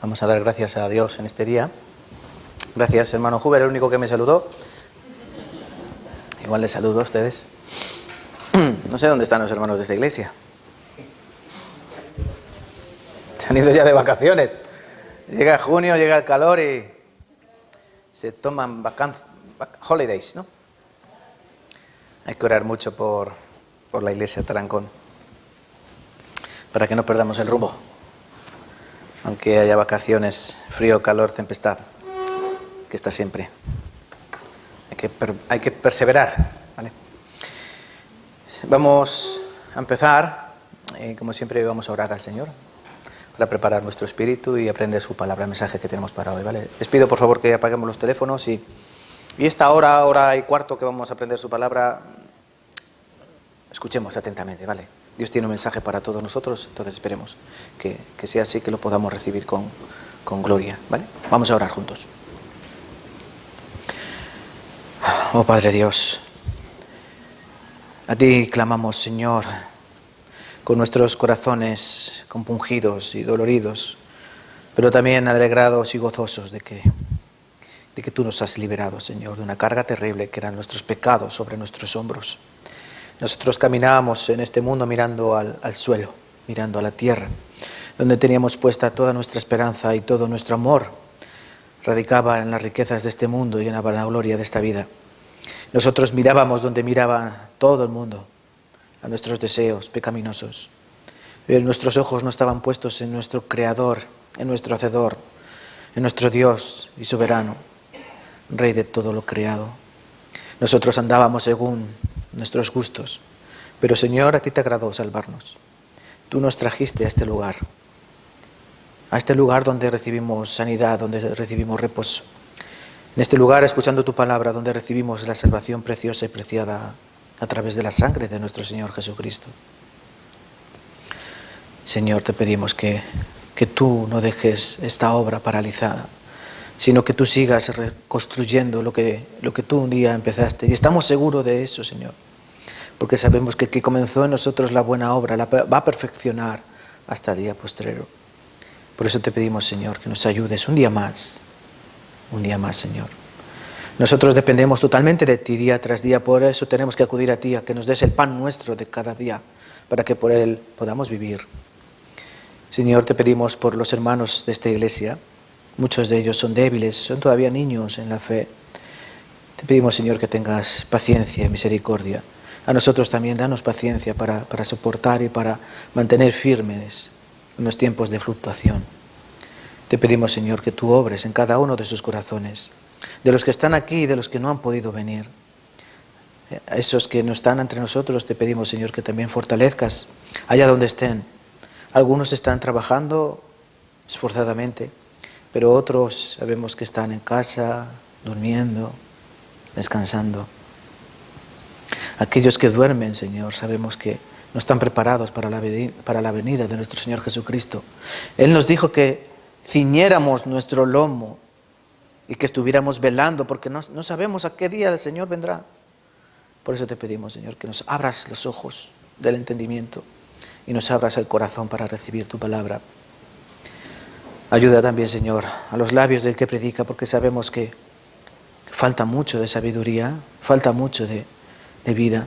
Vamos a dar gracias a Dios en este día. Gracias, hermano Huber, el único que me saludó. Igual les saludo a ustedes. No sé dónde están los hermanos de esta iglesia. Se han ido ya de vacaciones. Llega junio, llega el calor y se toman holidays, ¿no? Hay que orar mucho por la iglesia de Tarancón, para que no perdamos el rumbo. Aunque haya vacaciones, frío, calor, tempestad, que está siempre. Hay que perseverar, ¿vale? Vamos a empezar, como siempre vamos a orar al Señor para preparar nuestro espíritu y aprender su palabra, el mensaje que tenemos para hoy, ¿vale? Les pido por favor que apaguemos los teléfonos y esta hora y cuarto que vamos a aprender su palabra, escuchemos atentamente, ¿vale? Dios tiene un mensaje para todos nosotros, entonces esperemos que sea así, que lo podamos recibir con gloria, ¿vale? Vamos a orar juntos. Oh Padre Dios, a ti clamamos, Señor, con nuestros corazones compungidos y doloridos, pero también alegrados y gozosos de que tú nos has liberado, Señor, de una carga terrible que eran nuestros pecados sobre nuestros hombros. Nosotros caminábamos en este mundo mirando al suelo, mirando a la tierra, donde teníamos puesta toda nuestra esperanza y todo nuestro amor radicaba en las riquezas de este mundo y en la vanagloria de esta vida. Nosotros mirábamos donde miraba todo el mundo, a nuestros deseos pecaminosos. Pero nuestros ojos no estaban puestos en nuestro Creador, en nuestro Hacedor, en nuestro Dios y soberano, Rey de todo lo creado. Nosotros andábamos según nuestros gustos, pero Señor, a ti te agradó salvarnos. Tú nos trajiste a este lugar donde recibimos sanidad, donde recibimos reposo. En este lugar, escuchando tu palabra, donde recibimos la salvación preciosa y preciada a través de la sangre de nuestro Señor Jesucristo. Señor, te pedimos que tú no dejes esta obra paralizada, sino que tú sigas reconstruyendo lo que tú un día empezaste. Y estamos seguros de eso, Señor, porque sabemos que el que comenzó en nosotros la buena obra la va a perfeccionar hasta el día postrero. Por eso te pedimos, Señor, que nos ayudes un día más, Señor. Nosotros dependemos totalmente de ti día tras día, por eso tenemos que acudir a ti, a que nos des el pan nuestro de cada día, para que por él podamos vivir. Señor, te pedimos por los hermanos de esta iglesia. Muchos de ellos son débiles, son todavía niños en la fe. Te pedimos, Señor, que tengas paciencia y misericordia. A nosotros también danos paciencia para soportar y para mantener firmes en los tiempos de fluctuación. Te pedimos, Señor, que tú obres en cada uno de sus corazones, de los que están aquí y de los que no han podido venir. A esos que no están entre nosotros, te pedimos, Señor, que también fortalezcas allá donde estén. Algunos están trabajando esforzadamente, pero otros sabemos que están en casa, durmiendo, descansando. Aquellos que duermen, Señor, sabemos que no están preparados para la venida de nuestro Señor Jesucristo. Él nos dijo que ciñéramos nuestro lomo y que estuviéramos velando, porque no sabemos a qué día el Señor vendrá. Por eso te pedimos, Señor, que nos abras los ojos del entendimiento y nos abras el corazón para recibir tu palabra. Ayuda también, Señor, a los labios del que predica, porque sabemos que falta mucho de sabiduría, falta mucho de vida.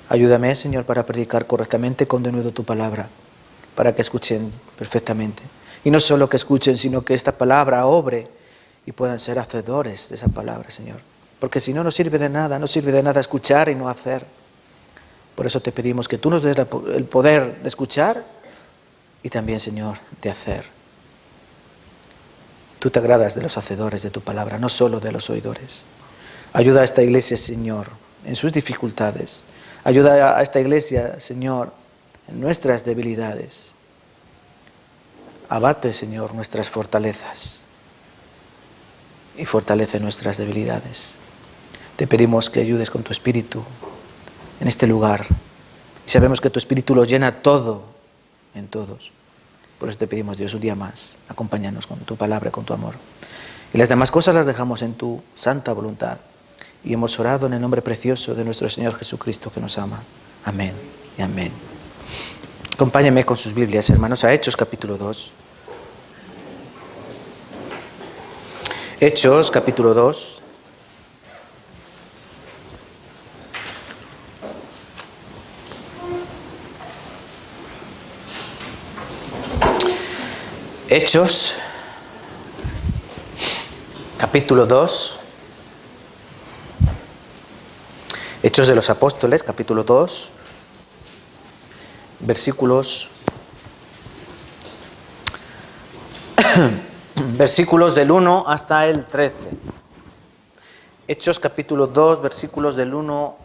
Ayúdame, Señor, para predicar correctamente con denuedo tu palabra, para que escuchen perfectamente. Y no solo que escuchen, sino que esta palabra obre y puedan ser hacedores de esa palabra, Señor. Porque si no, no sirve de nada escuchar y no hacer. Por eso te pedimos que tú nos des el poder de escuchar y también, Señor, de hacer. Tú te agradas de los hacedores de tu palabra, no solo de los oidores. Ayuda a esta iglesia, Señor, en sus dificultades. Ayuda a esta iglesia, Señor, en nuestras debilidades. Abate, Señor, nuestras fortalezas y fortalece nuestras debilidades. Te pedimos que ayudes con tu Espíritu en este lugar. Y sabemos que tu Espíritu lo llena todo en todos. Por eso te pedimos, Dios, un día más, acompáñanos con tu palabra, con tu amor. Y las demás cosas las dejamos en tu santa voluntad. Y hemos orado en el nombre precioso de nuestro Señor Jesucristo, que nos ama. Amén y amén. Acompáñenme con sus Biblias, hermanos, a Hechos capítulo 2. Hechos, capítulo 2. Hechos, capítulo 2. Hechos de los Apóstoles, capítulo 2. Versículos del 1 hasta el 13. Hechos capítulo 2, versículos del 1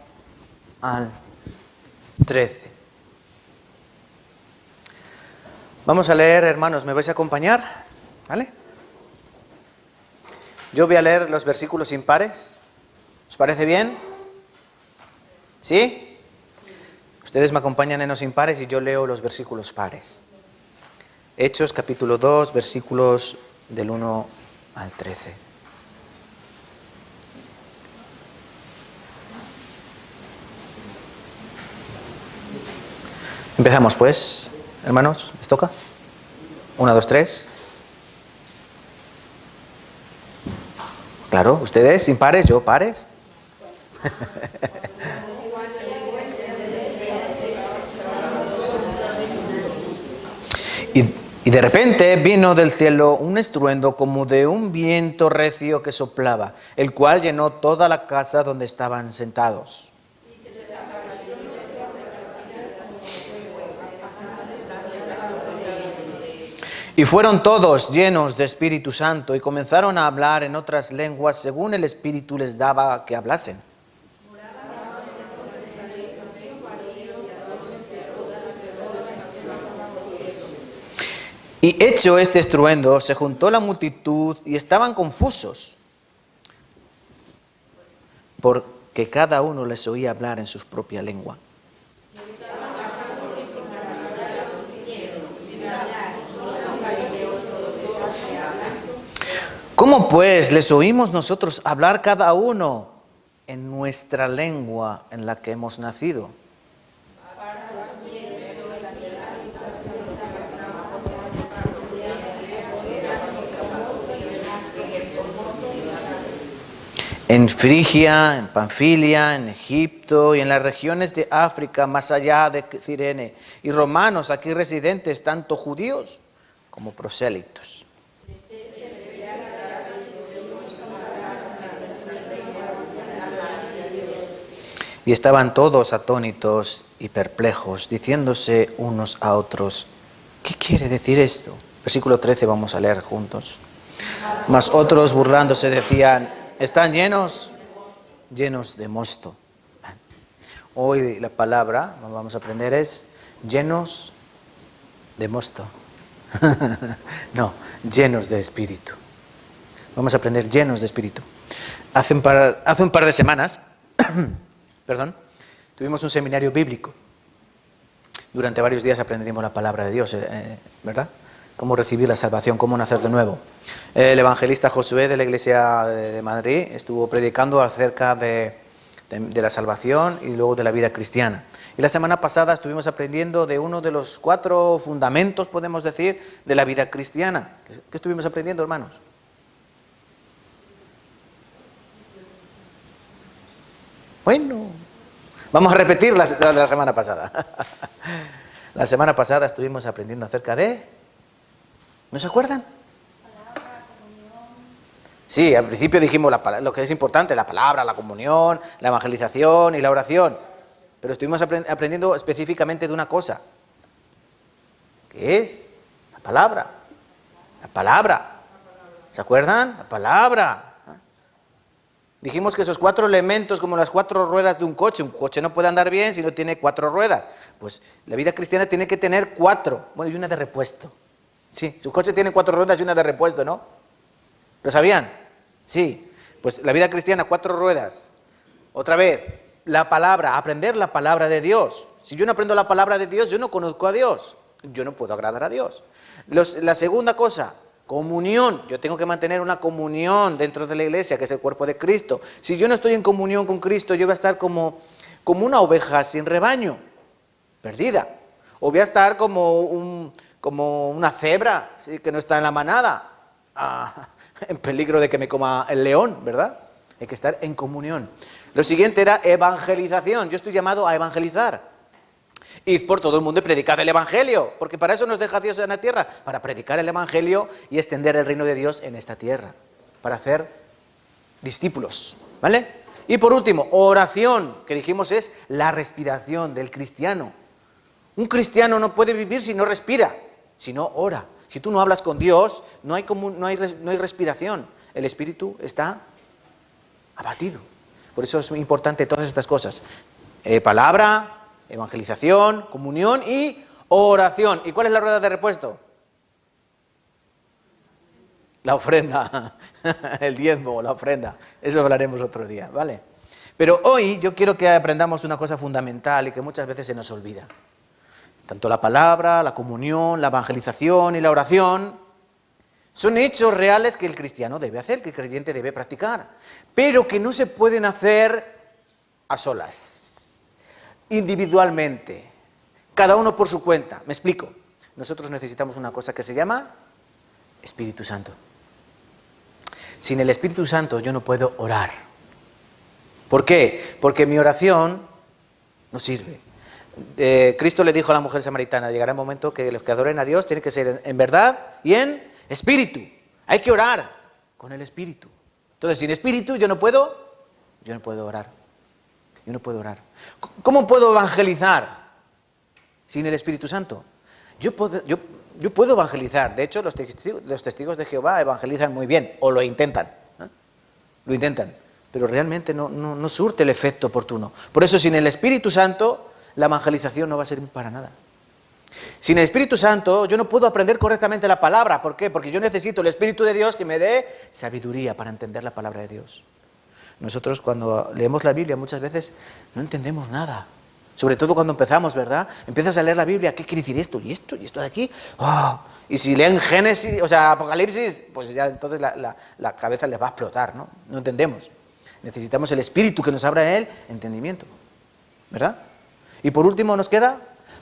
al 13. Vamos a leer, hermanos, ¿me vais a acompañar? ¿Vale? Yo voy a leer los versículos impares. ¿Os parece bien? ¿Sí? Ustedes me acompañan en los impares y yo leo los versículos pares. Hechos capítulo 2, versículos del 1 al 13. Empezamos pues, hermanos, ¿les toca? 1, 2, 3. Claro, ustedes impares, yo pares. Y de repente vino del cielo un estruendo como de un viento recio que soplaba, el cual llenó toda la casa donde estaban sentados. Y fueron todos llenos de Espíritu Santo y comenzaron a hablar en otras lenguas según el Espíritu les daba que hablasen. Y hecho este estruendo, se juntó la multitud y estaban confusos, porque cada uno les oía hablar en su propia lengua. ¿Cómo pues les oímos nosotros hablar cada uno en nuestra lengua en la que hemos nacido? En Frigia, en Panfilia, en Egipto y en las regiones de África, más allá de Cirene, y romanos aquí residentes, tanto judíos como prosélitos. Y estaban todos atónitos y perplejos, diciéndose unos a otros, ¿qué quiere decir esto? Versículo 13 vamos a leer juntos. Mas otros burlándose decían, están llenos de mosto. Hoy la palabra, vamos a aprender, es llenos de mosto. No, llenos de espíritu. Vamos a aprender llenos de espíritu. Hace un par de semanas, tuvimos un seminario bíblico. Durante varios días aprendimos la palabra de Dios, ¿verdad? Cómo recibir la salvación, cómo nacer de nuevo. El evangelista Josué de la Iglesia de Madrid estuvo predicando acerca de la salvación y luego de la vida cristiana. Y la semana pasada estuvimos aprendiendo de uno de los 4 fundamentos, podemos decir, de la vida cristiana. ¿Qué estuvimos aprendiendo, hermanos? Bueno, vamos a repetir la semana pasada. La semana pasada estuvimos aprendiendo acerca de... ¿No se acuerdan? Sí, al principio dijimos lo que es importante, la palabra, la comunión, la evangelización y la oración. Pero estuvimos aprendiendo específicamente de una cosa. ¿Qué es? La palabra. La palabra. ¿Se acuerdan? La palabra. Dijimos que esos 4 elementos, como las 4 ruedas de un coche no puede andar bien si no tiene 4 ruedas. Pues la vida cristiana tiene que tener 4, bueno, y una de repuesto. Sí, su coche tiene 4 ruedas y una de repuesto, ¿no? ¿Lo sabían? Sí. Pues la vida cristiana, 4 ruedas. Otra vez, la palabra, aprender la palabra de Dios. Si yo no aprendo la palabra de Dios, yo no conozco a Dios. Yo no puedo agradar a Dios. La segunda cosa, comunión. Yo tengo que mantener una comunión dentro de la iglesia, que es el cuerpo de Cristo. Si yo no estoy en comunión con Cristo, yo voy a estar como una oveja sin rebaño, perdida. O voy a estar como una cebra, ¿sí?, que no está en la manada. en peligro de que me coma el león, ¿verdad? Hay que estar en comunión. Lo siguiente era evangelización. Yo estoy llamado a evangelizar. Id por todo el mundo y predicad el evangelio, porque para eso nos deja Dios en la tierra, para predicar el evangelio y extender el reino de Dios en esta tierra, para hacer discípulos, ¿vale? Y por último, oración, que dijimos es la respiración del cristiano. Un cristiano no puede vivir si no respira, si no ora. Si tú no hablas con Dios, no hay respiración. El espíritu está abatido. Por eso es muy importante todas estas cosas. Palabra, evangelización, comunión y oración. ¿Y cuál es la rueda de repuesto? La ofrenda, el diezmo, la ofrenda. Eso hablaremos otro día, ¿vale? Pero hoy yo quiero que aprendamos una cosa fundamental y que muchas veces se nos olvida. Tanto la palabra, la comunión, la evangelización y la oración son hechos reales que el cristiano debe hacer, que el creyente debe practicar, pero que no se pueden hacer a solas, individualmente, cada uno por su cuenta. Me explico. Nosotros necesitamos una cosa que se llama Espíritu Santo. Sin el Espíritu Santo yo no puedo orar. ¿Por qué? Porque mi oración no sirve. Cristo le dijo a la mujer samaritana, llegará un momento que los que adoren a Dios tienen que ser en verdad y en espíritu. Hay que orar con el Espíritu. Entonces, sin Espíritu yo no puedo orar. Yo no puedo orar. ¿Cómo puedo evangelizar sin el Espíritu Santo? Yo puedo evangelizar. De hecho, los testigos de Jehová evangelizan muy bien, o lo intentan. Lo intentan, pero realmente no surte el efecto oportuno. Por eso, sin el Espíritu Santo, la evangelización no va a servir para nada. Sin el Espíritu Santo, yo no puedo aprender correctamente la palabra. ¿Por qué? Porque yo necesito el Espíritu de Dios que me dé sabiduría para entender la palabra de Dios. Nosotros cuando leemos la Biblia muchas veces no entendemos nada. Sobre todo cuando empezamos, ¿verdad? Empiezas a leer la Biblia, ¿qué quiere decir esto? ¿Y esto? ¿Y esto de aquí? ¡Oh! Y si leen Génesis, o sea, Apocalipsis, pues ya entonces la cabeza les va a explotar, ¿no? No entendemos. Necesitamos el Espíritu que nos abra el entendimiento, ¿verdad? Y por último nos queda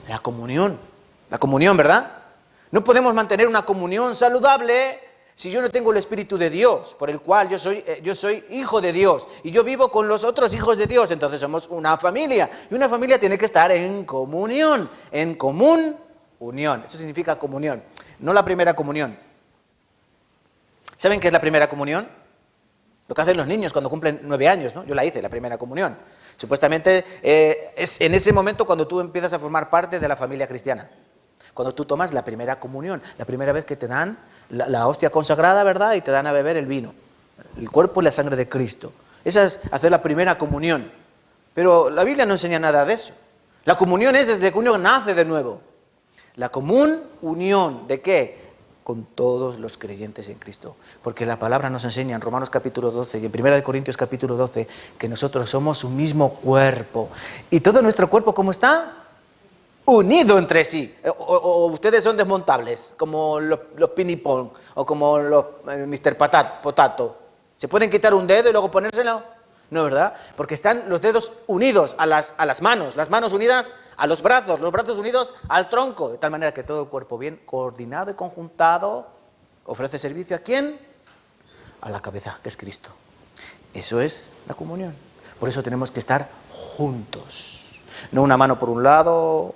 la comunión, ¿verdad? No podemos mantener una comunión saludable si yo no tengo el Espíritu de Dios, por el cual yo soy hijo de Dios y yo vivo con los otros hijos de Dios. Entonces somos una familia y una familia tiene que estar en comunión, en común unión. Eso significa comunión, no la primera comunión. ¿Saben qué es la primera comunión? Lo que hacen los niños cuando cumplen 9 años, ¿no? Yo la hice, la primera comunión. Supuestamente es en ese momento cuando tú empiezas a formar parte de la familia cristiana. Cuando tú tomas la primera comunión, la primera vez que te dan la hostia consagrada, ¿verdad? Y te dan a beber el vino, el cuerpo y la sangre de Cristo. Esa es hacer la primera comunión. Pero la Biblia no enseña nada de eso. La comunión es desde que uno nace de nuevo. La común unión, ¿de qué? Con todos los creyentes en Cristo. Porque la palabra nos enseña en Romanos capítulo 12 y en 1 Corintios capítulo 12 que nosotros somos un mismo cuerpo. ¿Y todo nuestro cuerpo cómo está? Unido entre sí. O ustedes son desmontables, como los pinipón o como los Mr. Potato. ¿Se pueden quitar un dedo y luego ponérselo? No, ¿verdad? Porque están los dedos unidos a las manos unidas a los brazos unidos al tronco, de tal manera que todo el cuerpo bien coordinado y conjuntado ofrece servicio ¿a quién? A la cabeza, que es Cristo. Eso es la comunión. Por eso tenemos que estar juntos. No una mano por un lado,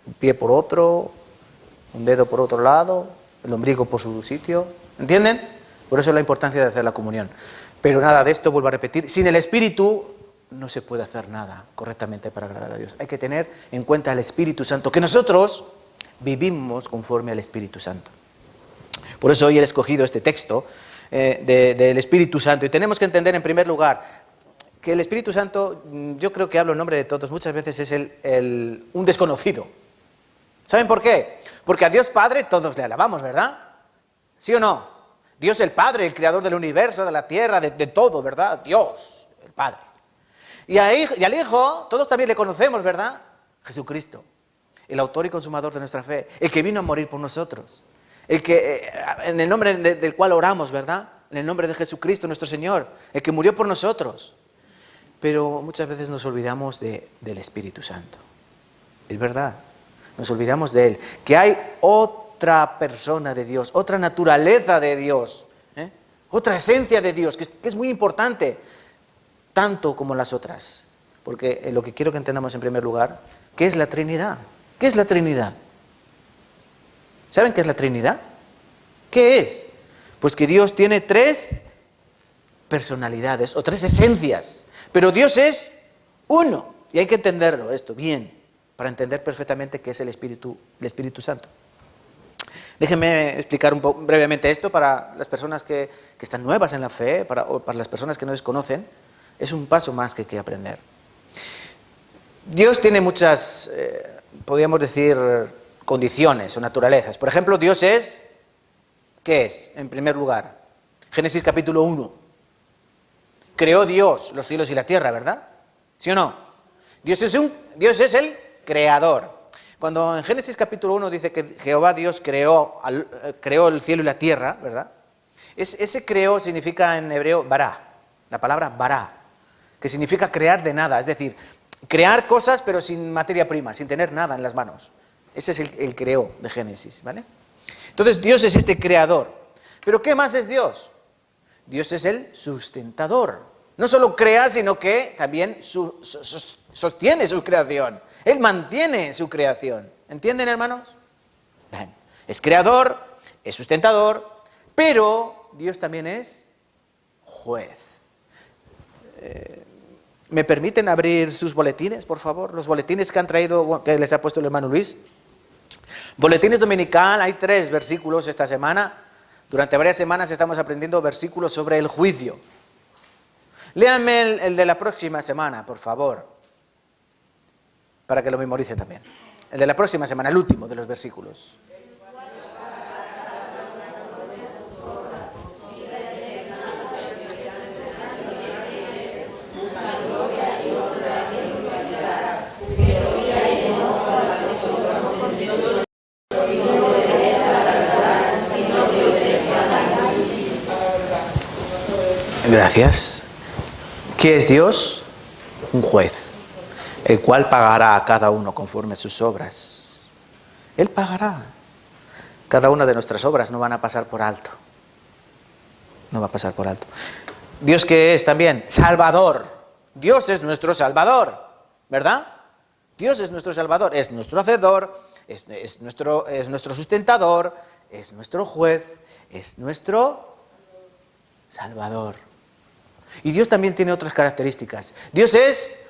un pie por otro, un dedo por otro lado, el ombligo por su sitio. ¿Entienden? Por eso la importancia de hacer la comunión. Pero nada de esto, vuelvo a repetir, sin el Espíritu no se puede hacer nada correctamente para agradar a Dios. Hay que tener en cuenta el Espíritu Santo, que nosotros vivimos conforme al Espíritu Santo. Por eso hoy he escogido este texto del Espíritu Santo. Y tenemos que entender en primer lugar que el Espíritu Santo, yo creo que hablo en nombre de todos, muchas veces es un desconocido. ¿Saben por qué? Porque a Dios Padre todos le alabamos, ¿verdad? ¿Sí o no? Dios el Padre, el creador del universo, de la tierra, de todo, ¿verdad? Dios, el Padre. Y al Hijo, todos también le conocemos, ¿verdad? Jesucristo, el autor y consumador de nuestra fe, el que vino a morir por nosotros, el que, en el nombre del cual oramos, ¿verdad? En el nombre de Jesucristo, nuestro Señor, el que murió por nosotros. Pero muchas veces nos olvidamos del Espíritu Santo. Es verdad, nos olvidamos de Él, que hay otra persona de Dios, otra naturaleza de Dios, otra esencia de Dios, que es muy importante, tanto como las otras. Porque lo que quiero que entendamos en primer lugar, ¿qué es la Trinidad? ¿Qué es la Trinidad? ¿Saben qué es la Trinidad? ¿Qué es? Pues que Dios tiene 3 personalidades o 3 esencias, pero Dios es uno, y hay que entenderlo esto bien, para entender perfectamente qué es el Espíritu Santo. Déjenme explicar brevemente esto para las personas que están nuevas en la fe, o para las personas que no desconocen. Es un paso más que hay que aprender. Dios tiene muchas, podríamos decir, condiciones o naturalezas. Por ejemplo, Dios es, ¿qué es? En primer lugar, Génesis capítulo 1. Creó Dios los cielos y la tierra, ¿verdad? ¿Sí o no? Dios es el creador. Cuando en Génesis capítulo 1 dice que Jehová Dios creó el cielo y la tierra, ¿verdad? Ese creó significa en hebreo bará, la palabra bará, que significa crear de nada, es decir, crear cosas pero sin materia prima, sin tener nada en las manos. Ese es el creó de Génesis, ¿vale? Entonces Dios es este creador. ¿Pero qué más es Dios? Dios es el sustentador. No solo crea, sino que también sostiene su creación. Él mantiene su creación. ¿Entienden, hermanos? Bien. Es creador, es sustentador, pero Dios también es juez. ¿Me permiten abrir sus boletines, por favor? Los boletines que han traído, que les ha puesto el hermano Luis. Boletines dominical, hay 3 versículos esta semana. Durante varias semanas estamos aprendiendo versículos sobre el juicio. Léanme el de la próxima semana, por favor, para que lo memoricen también. El de la próxima semana, el último de los versículos. Gracias. ¿Qué es Dios? Un juez, el cual pagará a cada uno conforme a sus obras. Él pagará. Cada una de nuestras obras no van a pasar por alto. No va a pasar por alto. ¿Dios qué es también? Salvador. Dios es nuestro Salvador, ¿verdad? Dios es nuestro Salvador, es nuestro Hacedor, es nuestro sustentador, es nuestro juez, es nuestro Salvador. Y Dios también tiene otras características. Dios es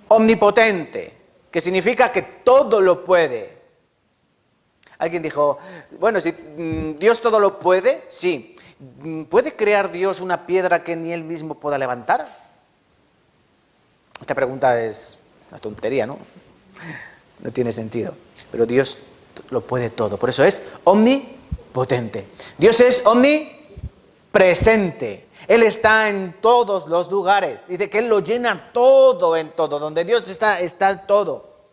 omnipotente, que significa que todo lo puede. Alguien dijo, bueno, si Dios todo lo puede, sí. ¿Puede crear Dios una piedra que ni Él mismo pueda levantar? Esta pregunta es una tontería, ¿no? No tiene sentido. Pero Dios lo puede todo. Por eso es omnipotente. Dios es omnipresente. Él está en todos los lugares. Dice que Él lo llena todo en todo. Donde Dios está todo.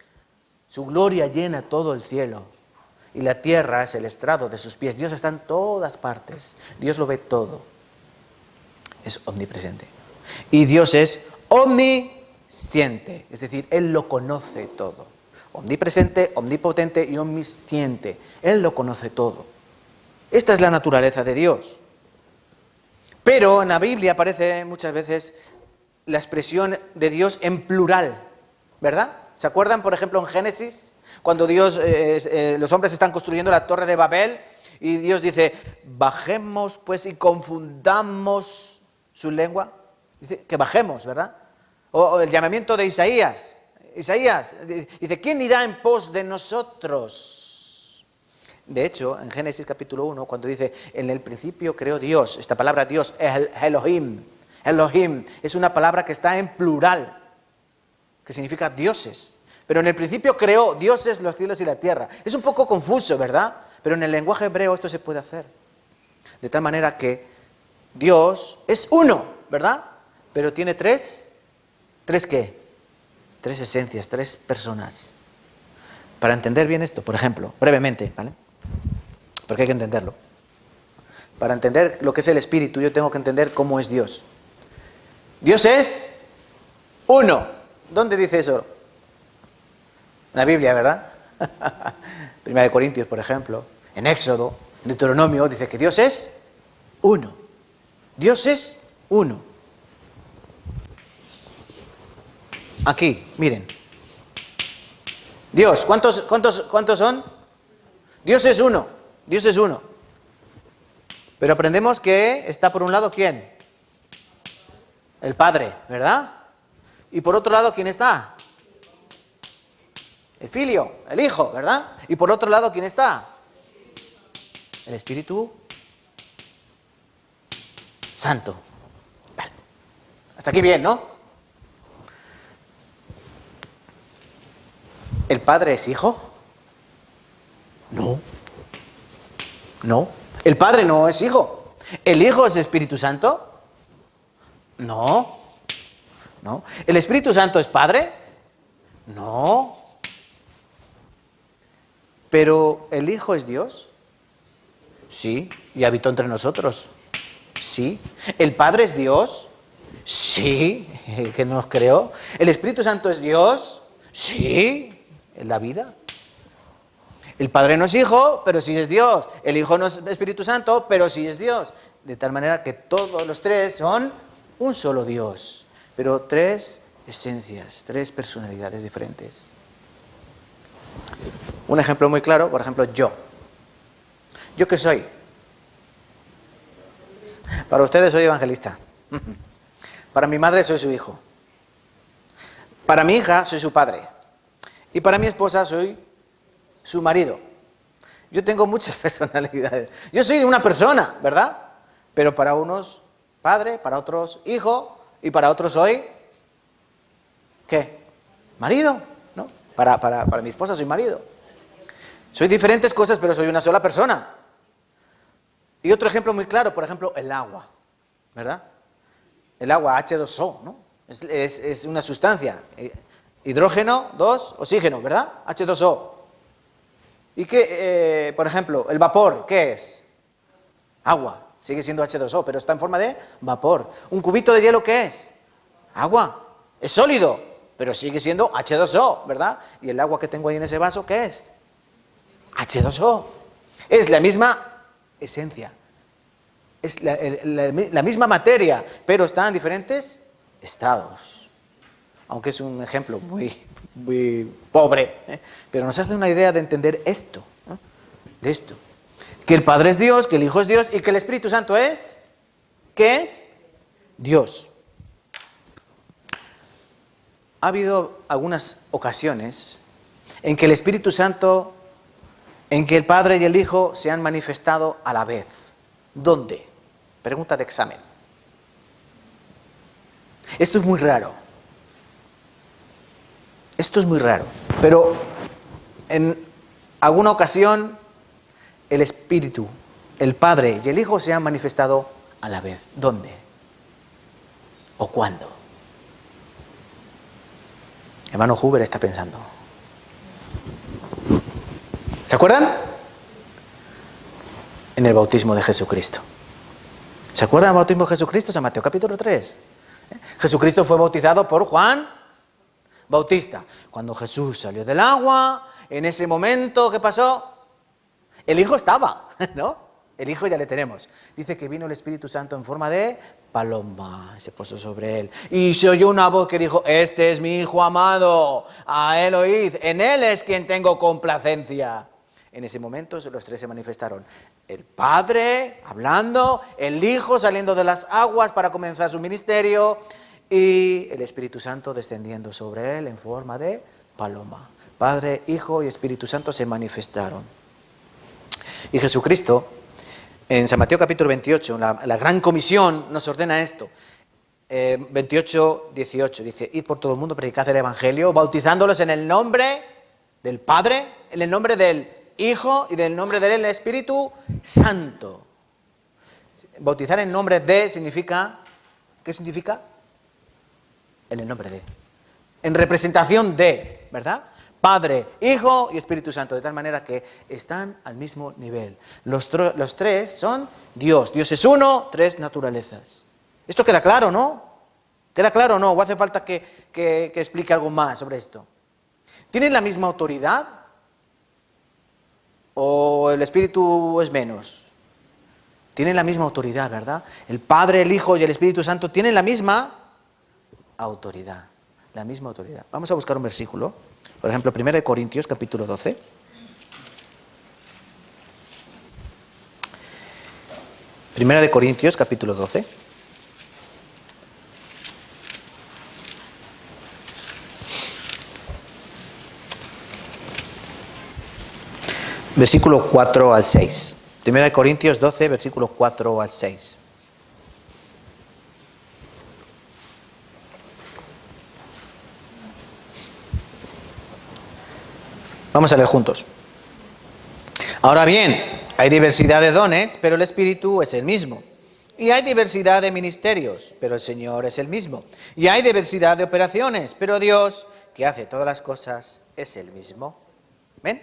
Su gloria llena todo el cielo. Y la tierra es el estrado de sus pies. Dios está en todas partes. Dios lo ve todo. Es omnipresente. Y Dios es omnisciente. Es decir, Él lo conoce todo. Omnipresente, omnipotente y omnisciente. Él lo conoce todo. Esta es la naturaleza de Dios. Pero en la Biblia aparece muchas veces la expresión de Dios en plural, ¿verdad? ¿Se acuerdan, por ejemplo, en Génesis, cuando los hombres están construyendo la torre de Babel y Dios dice, bajemos pues y confundamos su lengua? Dice que bajemos, ¿verdad? O el llamamiento de Isaías, dice, ¿quién irá en pos de nosotros? De hecho, en Génesis capítulo 1, cuando dice, en el principio creó Dios, esta palabra Dios es Elohim. Elohim es una palabra que está en plural, que significa dioses. Pero en el principio creó dioses los cielos y la tierra. Es un poco confuso, ¿verdad? Pero en el lenguaje hebreo esto se puede hacer. De tal manera que Dios es uno, ¿verdad? Pero tiene ¿tres qué? 3 esencias, 3 personas. Para entender bien esto, por ejemplo, brevemente, ¿vale? Porque hay que entenderlo. Para entender lo que es el Espíritu, yo tengo que entender cómo es Dios. Dios es uno. ¿Dónde dice eso? En la Biblia, ¿verdad? Primera de Corintios, por ejemplo. En Éxodo, en Deuteronomio, dice que Dios es uno. Dios es uno. Aquí, miren. Dios, ¿cuántos son? Dios es uno. Dios es uno. Pero aprendemos que está por un lado, ¿quién? El Padre, ¿verdad? Y por otro lado, ¿quién está? El Filio, el Hijo, ¿verdad? Y por otro lado, ¿quién está? El Espíritu Santo. Vale. Hasta aquí bien, ¿no? ¿El Padre es Hijo? No. No. El Padre no es Hijo. ¿El Hijo es Espíritu Santo? No. No. ¿El Espíritu Santo es Padre? No. ¿Pero el Hijo es Dios? Sí. ¿Y habitó entre nosotros? Sí. ¿El Padre es Dios? Sí. ¿Que nos creó? ¿El Espíritu Santo es Dios? Sí. ¿En la vida? El Padre no es Hijo, pero sí es Dios. El Hijo no es Espíritu Santo, pero sí es Dios. De tal manera que todos los tres son un solo Dios, pero tres esencias, tres personalidades diferentes. Un ejemplo muy claro, por ejemplo, yo. ¿Yo qué soy? Para ustedes soy evangelista. Para mi madre soy su hijo. Para mi hija soy su padre. Y para mi esposa soy su marido. Yo tengo muchas personalidades. Yo soy una persona, ¿verdad? Pero para unos padre, para otros hijo y para otros soy ¿qué? Marido, ¿no? Para mi esposa soy marido. Soy diferentes cosas, pero soy una sola persona. Y otro ejemplo muy claro, por ejemplo, el agua, ¿verdad? El agua H2O, ¿no? Es una sustancia. Hidrógeno, 2, oxígeno, ¿verdad? H2O. ¿Y qué, por ejemplo, el vapor, qué es? Agua. Sigue siendo H2O, pero está en forma de vapor. ¿Un cubito de hielo qué es? Agua. Es sólido, pero sigue siendo H2O, ¿verdad? ¿Y el agua que tengo ahí en ese vaso qué es? H2O. Es la misma esencia. Es la misma materia, pero está en diferentes estados. Aunque es un ejemplo muy pobre, pero nos hace una idea de entender esto, ¿no? De esto. Que el Padre es Dios, que el Hijo es Dios y que el Espíritu Santo es, ¿qué es? Dios. Ha habido algunas ocasiones en que el Espíritu Santo, en que el Padre y el Hijo se han manifestado a la vez. ¿Dónde? Pregunta de examen. Esto es muy raro. Esto es muy raro, pero en alguna ocasión el Espíritu, el Padre y el Hijo se han manifestado a la vez. ¿Dónde? ¿O cuándo? Hermano Huber está pensando. ¿Se acuerdan? En el bautismo de Jesucristo. ¿Se acuerdan del bautismo de Jesucristo? San Mateo capítulo 3. Jesucristo fue bautizado por Juan Bautista. Cuando Jesús salió del agua, en ese momento, ¿qué pasó? El Hijo estaba, ¿no? El Hijo ya le tenemos. Dice que vino el Espíritu Santo en forma de paloma, se posó sobre él. Y se oyó una voz que dijo, este es mi Hijo amado, a él oíd, en él es quien tengo complacencia. En ese momento los tres se manifestaron. El Padre hablando, el Hijo saliendo de las aguas para comenzar su ministerio, y el Espíritu Santo descendiendo sobre él en forma de paloma. Padre, Hijo y Espíritu Santo se manifestaron. Y Jesucristo, en San Mateo capítulo 28, la gran comisión nos ordena esto. 28, 18, dice, id por todo el mundo, predicad el Evangelio, bautizándolos en el nombre del Padre, en el nombre del Hijo y del nombre del Espíritu Santo. Bautizar en nombre de significa, ¿qué significa? En el nombre de, en representación de, ¿verdad? Padre, Hijo y Espíritu Santo, de tal manera que están al mismo nivel. Los tres son Dios. Dios es uno, tres naturalezas. Esto queda claro, ¿no? ¿Queda claro o no? ¿O hace falta que explique algo más sobre esto? ¿Tienen la misma autoridad? ¿O el Espíritu es menos? Tienen la misma autoridad, ¿verdad? El Padre, el Hijo y el Espíritu Santo tienen la misma autoridad. La misma autoridad. Vamos a buscar un versículo. Por ejemplo, 1 Corintios, capítulo 12. Primera de Corintios, capítulo 12. Versículo 4 al 6. Primera de Corintios 12, versículo 4 al 6. Vamos a leer juntos. Ahora bien, hay diversidad de dones, pero el Espíritu es el mismo. Y hay diversidad de ministerios, pero el Señor es el mismo. Y hay diversidad de operaciones, pero Dios, que hace todas las cosas, es el mismo. ¿Ven?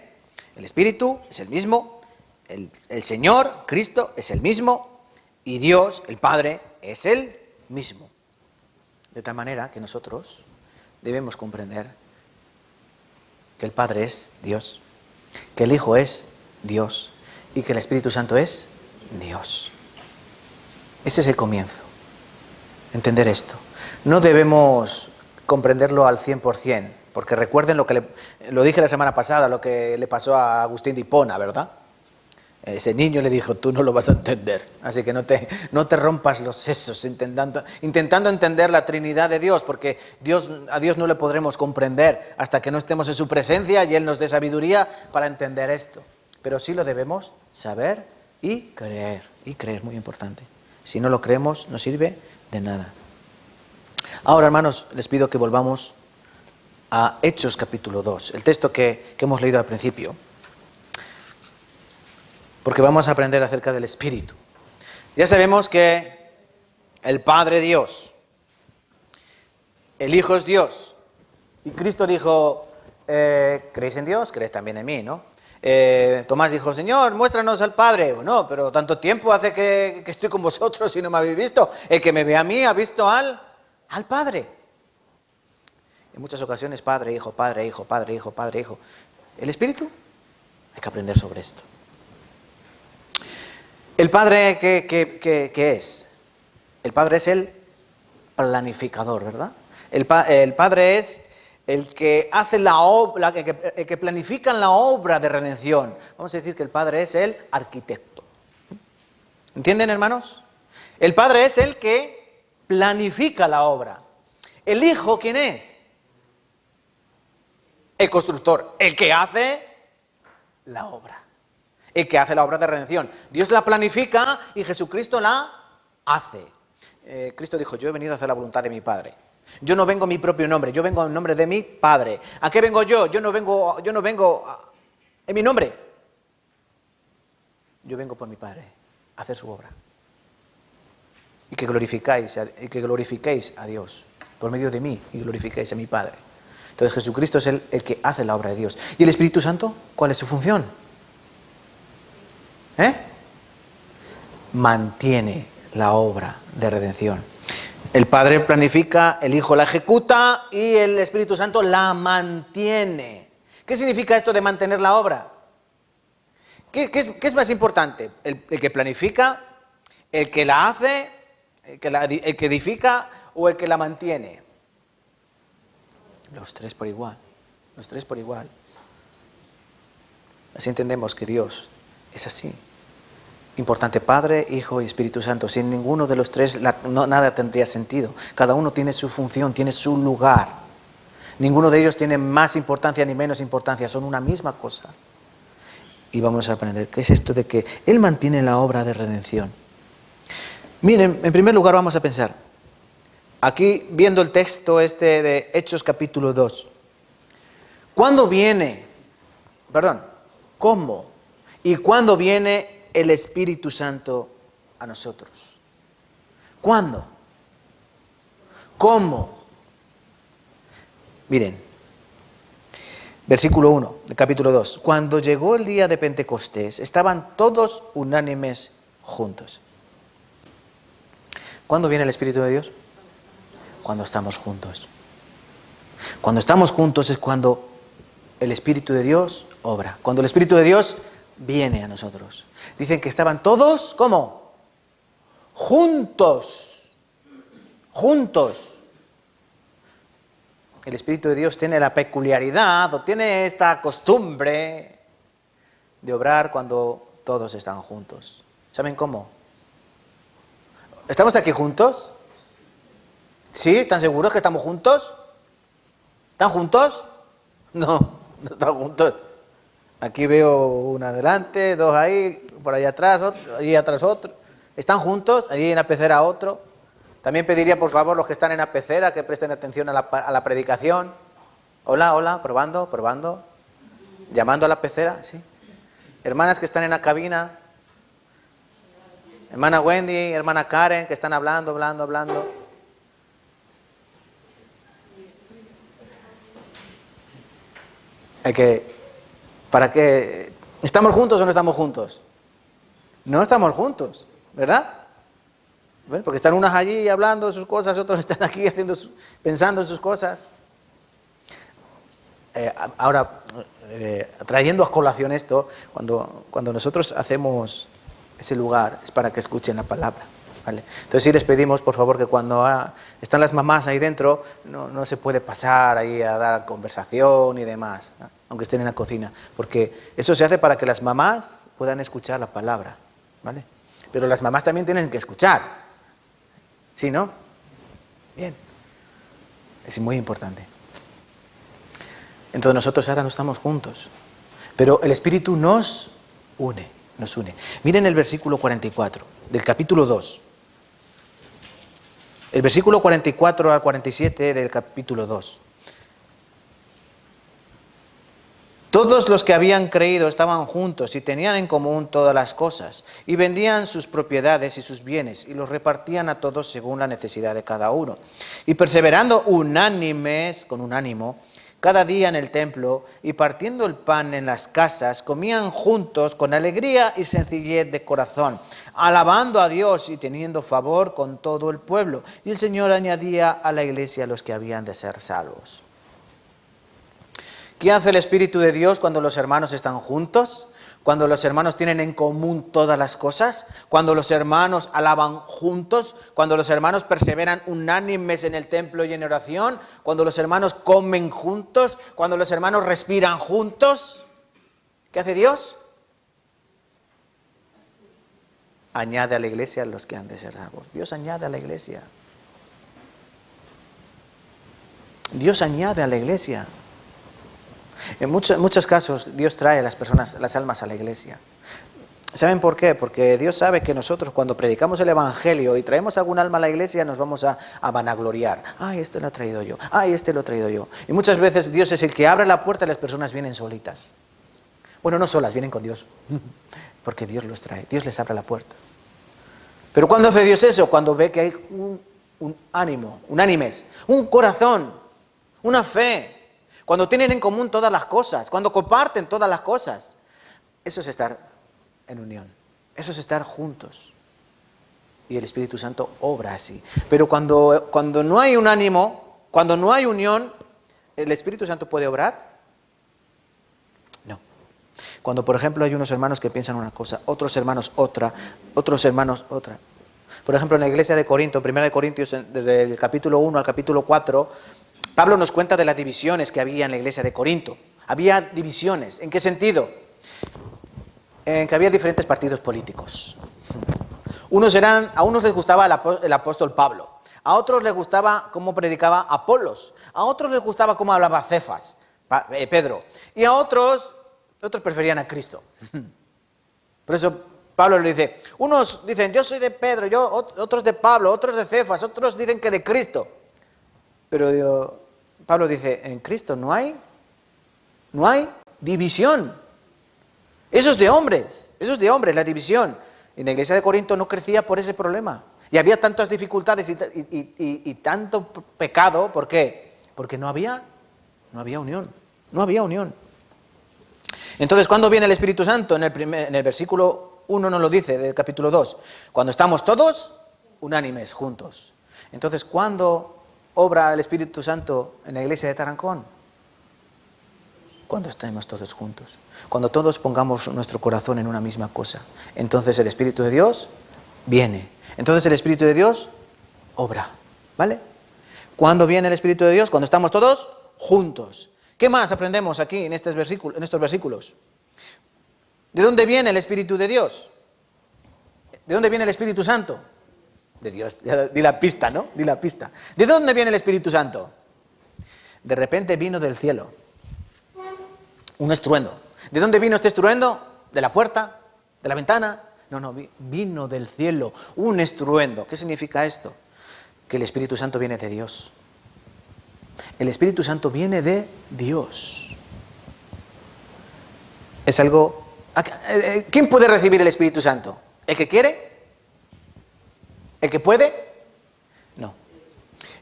El Espíritu es el mismo, el Señor, Cristo, es el mismo, y Dios, el Padre, es el mismo. De tal manera que nosotros debemos comprender que el Padre es Dios, que el Hijo es Dios y que el Espíritu Santo es Dios. Ese es el comienzo, entender esto. No debemos comprenderlo al 100%, porque recuerden lo dije la semana pasada, lo que le pasó a Agustín de Hipona, ¿verdad? Ese niño le dijo, tú no lo vas a entender, así que no te rompas los sesos intentando entender la Trinidad de Dios, porque a Dios no le podremos comprender hasta que no estemos en su presencia y Él nos dé sabiduría para entender esto. Pero sí lo debemos saber y creer, muy importante. Si no lo creemos, no sirve de nada. Ahora, hermanos, les pido que volvamos a Hechos capítulo 2, el texto que hemos leído al principio. Porque vamos a aprender acerca del Espíritu. Ya sabemos que el Padre es Dios, el Hijo es Dios, y Cristo dijo, ¿creéis en Dios? Creed también en mí, ¿no? Tomás dijo, Señor, muéstranos al Padre. No, pero tanto tiempo hace que estoy con vosotros y no me habéis visto. El que me ve a mí ha visto al Padre. En muchas ocasiones, Padre, Hijo, Padre, Hijo, Padre, Hijo, Padre, Hijo. ¿El Espíritu? Hay que aprender sobre esto. ¿El Padre qué es? El Padre es el planificador, ¿verdad? El Padre es el que hace la obra, el que planifica la obra de redención. Vamos a decir que el Padre es el arquitecto. ¿Entienden, hermanos? El Padre es el que planifica la obra. ¿El Hijo quién es? El constructor, el que hace la obra. El que hace la obra de redención. Dios la planifica y Jesucristo la hace. Cristo dijo, yo he venido a hacer la voluntad de mi Padre. Yo no vengo en mi propio nombre, yo vengo en nombre de mi Padre. ¿A qué vengo yo? Yo no vengo en mi nombre. Yo vengo por mi Padre a hacer su obra. Y que glorifiquéis a Dios por medio de mí y glorifiquéis a mi Padre. Entonces Jesucristo es el que hace la obra de Dios. ¿Y el Espíritu Santo? ¿Cuál es su función? Mantiene la obra de redención. El Padre planifica, el Hijo la ejecuta y el Espíritu Santo la mantiene. ¿Qué significa esto de mantener la obra? ¿Qué es más importante? ¿El que planifica, el que la hace, el que edifica o el que la mantiene? Los tres por igual. Los tres por igual. Así entendemos que Dios es así. Importante Padre, Hijo y Espíritu Santo. Sin ninguno de los tres nada tendría sentido. Cada uno tiene su función, tiene su lugar. Ninguno de ellos tiene más importancia ni menos importancia. Son una misma cosa. Y vamos a aprender qué es esto de que Él mantiene la obra de redención. Miren, en primer lugar vamos a pensar. Aquí viendo el texto de Hechos capítulo 2. ¿Cómo y cuándo viene el Espíritu Santo a nosotros? ¿Cuándo? ¿Cómo? Miren, versículo 1 del capítulo 2. Cuando llegó el día de Pentecostés, estaban todos unánimes juntos. ¿Cuándo viene el Espíritu de Dios? Cuando estamos juntos. Cuando estamos juntos es cuando el Espíritu de Dios obra. Cuando el Espíritu de Dios viene a nosotros. Dicen que estaban todos, ¿cómo? juntos. Juntos. El Espíritu de Dios tiene la peculiaridad o tiene esta costumbre de obrar cuando todos están juntos. ¿Saben cómo? ¿Estamos aquí juntos? ¿Sí? ¿Están seguros que estamos juntos? ¿Están juntos? No, no están juntos. Aquí veo una adelante, dos ahí, por allá atrás, allí atrás otro. ¿Están juntos? Allí en la pecera otro. También pediría, por favor, los que están en la pecera que presten atención a la predicación. Hola, hola, probando, probando. Llamando a la pecera, sí. Hermanas que están en la cabina. Hermana Wendy, hermana Karen, que están hablando. ¿Para qué? ¿Estamos juntos o no estamos juntos? No estamos juntos, ¿verdad? ¿Ven? Porque están unas allí hablando de sus cosas, otros están aquí pensando en sus cosas. Ahora, trayendo a colación esto, cuando nosotros hacemos ese lugar, es para que escuchen la palabra, ¿vale? Entonces sí les pedimos, por favor, que cuando están las mamás ahí dentro, no se puede pasar ahí a dar conversación y demás, ¿no? Aunque estén en la cocina, porque eso se hace para que las mamás puedan escuchar la palabra, ¿vale? Pero las mamás también tienen que escuchar, ¿sí, no? Bien, es muy importante. Entonces nosotros ahora no estamos juntos, pero el Espíritu nos une. Miren el versículo 44 del capítulo 2. El versículo 44 al 47 del capítulo 2. Todos los que habían creído estaban juntos y tenían en común todas las cosas, y vendían sus propiedades y sus bienes, y los repartían a todos según la necesidad de cada uno. Y perseverando unánimes, con un ánimo, cada día en el templo, y partiendo el pan en las casas, comían juntos con alegría y sencillez de corazón, alabando a Dios y teniendo favor con todo el pueblo. Y el Señor añadía a la iglesia a los que habían de ser salvos. ¿Qué hace el Espíritu de Dios cuando los hermanos están juntos? Cuando los hermanos tienen en común todas las cosas, cuando los hermanos alaban juntos, cuando los hermanos perseveran unánimes en el templo y en oración, cuando los hermanos comen juntos, cuando los hermanos respiran juntos. ¿Qué hace Dios? Añade a la iglesia a los que han de ser salvos. Dios añade a la iglesia. Dios añade a la iglesia. En muchos casos Dios trae a las personas, las almas a la iglesia. ¿Saben por qué? Porque Dios sabe que nosotros cuando predicamos el Evangelio y traemos algún alma a la iglesia nos vamos a vanagloriar. ¡Ay, este lo he traído yo! ¡Ay, este lo he traído yo! Y muchas veces Dios es el que abre la puerta y las personas vienen solitas. Bueno, no solas, vienen con Dios. Porque Dios los trae, Dios les abre la puerta. Pero ¿cuándo hace Dios eso? Cuando ve que hay un ánimo, unánimes, un corazón, una fe. Cuando tienen en común todas las cosas, cuando comparten todas las cosas. Eso es estar en unión, eso es estar juntos. Y el Espíritu Santo obra así. Pero cuando no hay un ánimo, cuando no hay unión, ¿el Espíritu Santo puede obrar? No. Cuando, por ejemplo, hay unos hermanos que piensan una cosa, otros hermanos otra, otros hermanos otra. Por ejemplo, en la iglesia de Corinto, 1 Corintios, desde el capítulo 1 al capítulo 4, Pablo nos cuenta de las divisiones que había en la iglesia de Corinto. Había divisiones. ¿En qué sentido? En que había diferentes partidos políticos. A unos les gustaba el apóstol Pablo, a otros les gustaba cómo predicaba Apolos, a otros les gustaba cómo hablaba Cefas, Pedro, y a otros preferían a Cristo. Por eso Pablo le dice, unos dicen, yo soy de Pedro, otros de Pablo, otros de Cefas, otros dicen que de Cristo. Pero Pablo dice, en Cristo no hay división. Eso es de hombres, la división. Y la iglesia de Corinto no crecía por ese problema. Y había tantas dificultades y tanto pecado, ¿por qué? Porque no había unión. Entonces, ¿cuándo viene el Espíritu Santo? En el versículo 1 nos lo dice, del capítulo 2. Cuando estamos todos unánimes, juntos. Entonces, ¿cuándo obra el Espíritu Santo en la iglesia de Tarancón? Cuando estemos todos juntos, cuando todos pongamos nuestro corazón en una misma cosa, entonces el Espíritu de Dios viene. Entonces el Espíritu de Dios obra, ¿vale? ¿Cuándo viene el Espíritu de Dios? Cuando estamos todos juntos. ¿Qué más aprendemos aquí en estos versículos? ¿De dónde viene el Espíritu de Dios? ¿De dónde viene el Espíritu Santo? De Dios. Ya di la pista, ¿no? Di la pista. ¿De dónde viene el Espíritu Santo? De repente vino del cielo. Un estruendo. ¿De dónde vino este estruendo? ¿De la puerta? ¿De la ventana? No, vino del cielo. Un estruendo. ¿Qué significa esto? Que el Espíritu Santo viene de Dios. El Espíritu Santo viene de Dios. Es algo... ¿Quién puede recibir el Espíritu Santo? ¿El que quiere? ¿El que puede? No.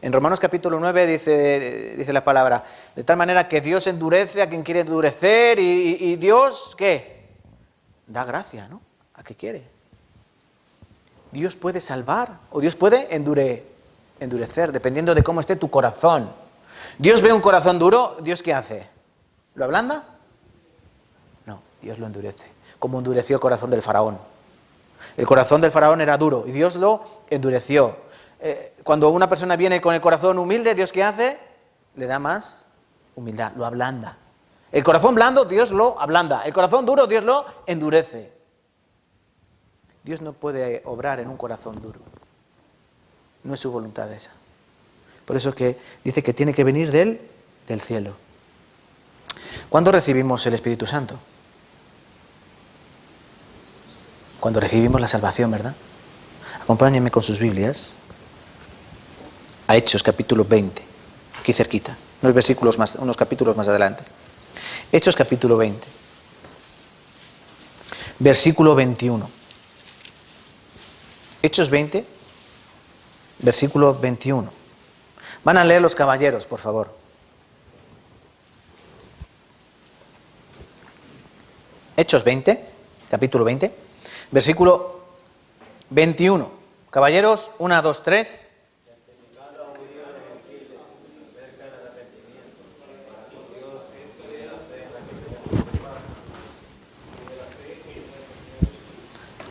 En Romanos capítulo 9 dice la palabra, de tal manera que Dios endurece a quien quiere endurecer y Dios, ¿qué? Da gracia, ¿no? A quien quiere. Dios puede salvar o Dios puede endurecer, dependiendo de cómo esté tu corazón. Dios ve un corazón duro, ¿Dios qué hace? ¿Lo ablanda? No, Dios lo endurece, como endureció el corazón del faraón. El corazón del faraón era duro y Dios lo endureció. Cuando una persona viene con el corazón humilde, ¿Dios qué hace? Le da más humildad, lo ablanda. El corazón blando, Dios lo ablanda. El corazón duro, Dios lo endurece. Dios no puede obrar en un corazón duro. No es su voluntad esa. Por eso es que dice que tiene que venir del cielo. ¿Cuándo recibimos el Espíritu Santo? Cuando recibimos la salvación, ¿verdad? Acompáñenme con sus Biblias a Hechos capítulo 20, aquí cerquita, unos capítulos más adelante. Hechos capítulo 20, versículo 21. Hechos 20, versículo 21. Van a leer los caballeros, por favor. Hechos 20, capítulo 20, versículo 21. Caballeros, 1, 2, 3.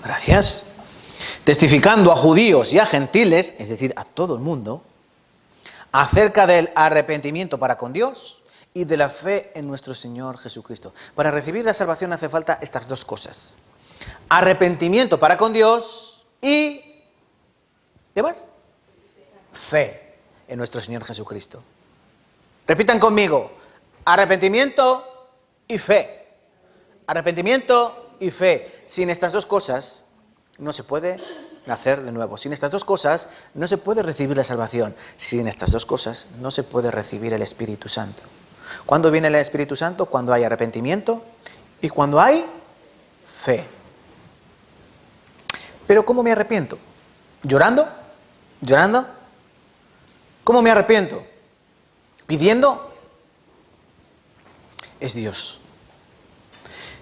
Gracias. Testificando a judíos y a gentiles, es decir, a todo el mundo, acerca del arrepentimiento para con Dios y de la fe en nuestro Señor Jesucristo. Para recibir la salvación hace falta estas dos cosas. Arrepentimiento para con Dios y... ¿qué más? Fe en nuestro Señor Jesucristo. Repitan conmigo. Arrepentimiento y fe. Arrepentimiento y fe. Sin estas dos cosas no se puede nacer de nuevo. Sin estas dos cosas no se puede recibir la salvación. Sin estas dos cosas no se puede recibir el Espíritu Santo. ¿Cuándo viene el Espíritu Santo? Cuando hay arrepentimiento y cuando hay fe. Pero ¿cómo me arrepiento? ¿Llorando? ¿Llorando? ¿Cómo me arrepiento? ¿Pidiendo? Es Dios.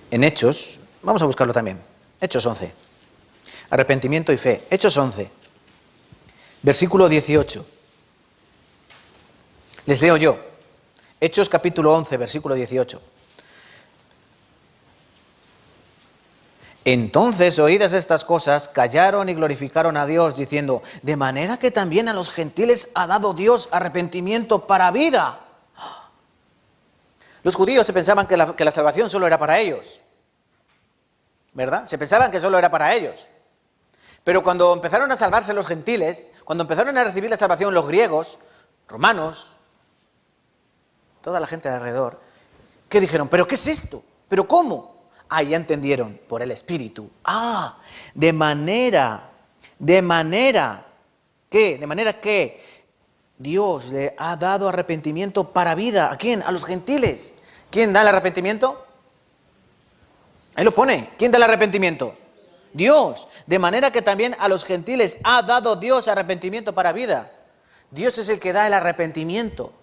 En Hechos, vamos a buscarlo también. Hechos 11. Arrepentimiento y fe. Hechos 11. Versículo 18. Les leo yo. Hechos capítulo 11, versículo 18. Entonces, oídas estas cosas, callaron y glorificaron a Dios, diciendo, de manera que también a los gentiles ha dado Dios arrepentimiento para vida. Los judíos se pensaban que la salvación solo era para ellos, ¿verdad? Se pensaban que solo era para ellos. Pero cuando empezaron a salvarse los gentiles, cuando empezaron a recibir la salvación los griegos, romanos, toda la gente de alrededor, ¿qué dijeron? ¿Pero qué es esto? ¿Pero cómo? Ah, ya entendieron, por el Espíritu. Ah, de manera que Dios le ha dado arrepentimiento para vida. ¿A quién? A los gentiles. ¿Quién da el arrepentimiento? Ahí lo pone. ¿Quién da el arrepentimiento? Dios. De manera que también a los gentiles ha dado Dios arrepentimiento para vida. Dios es el que da el arrepentimiento.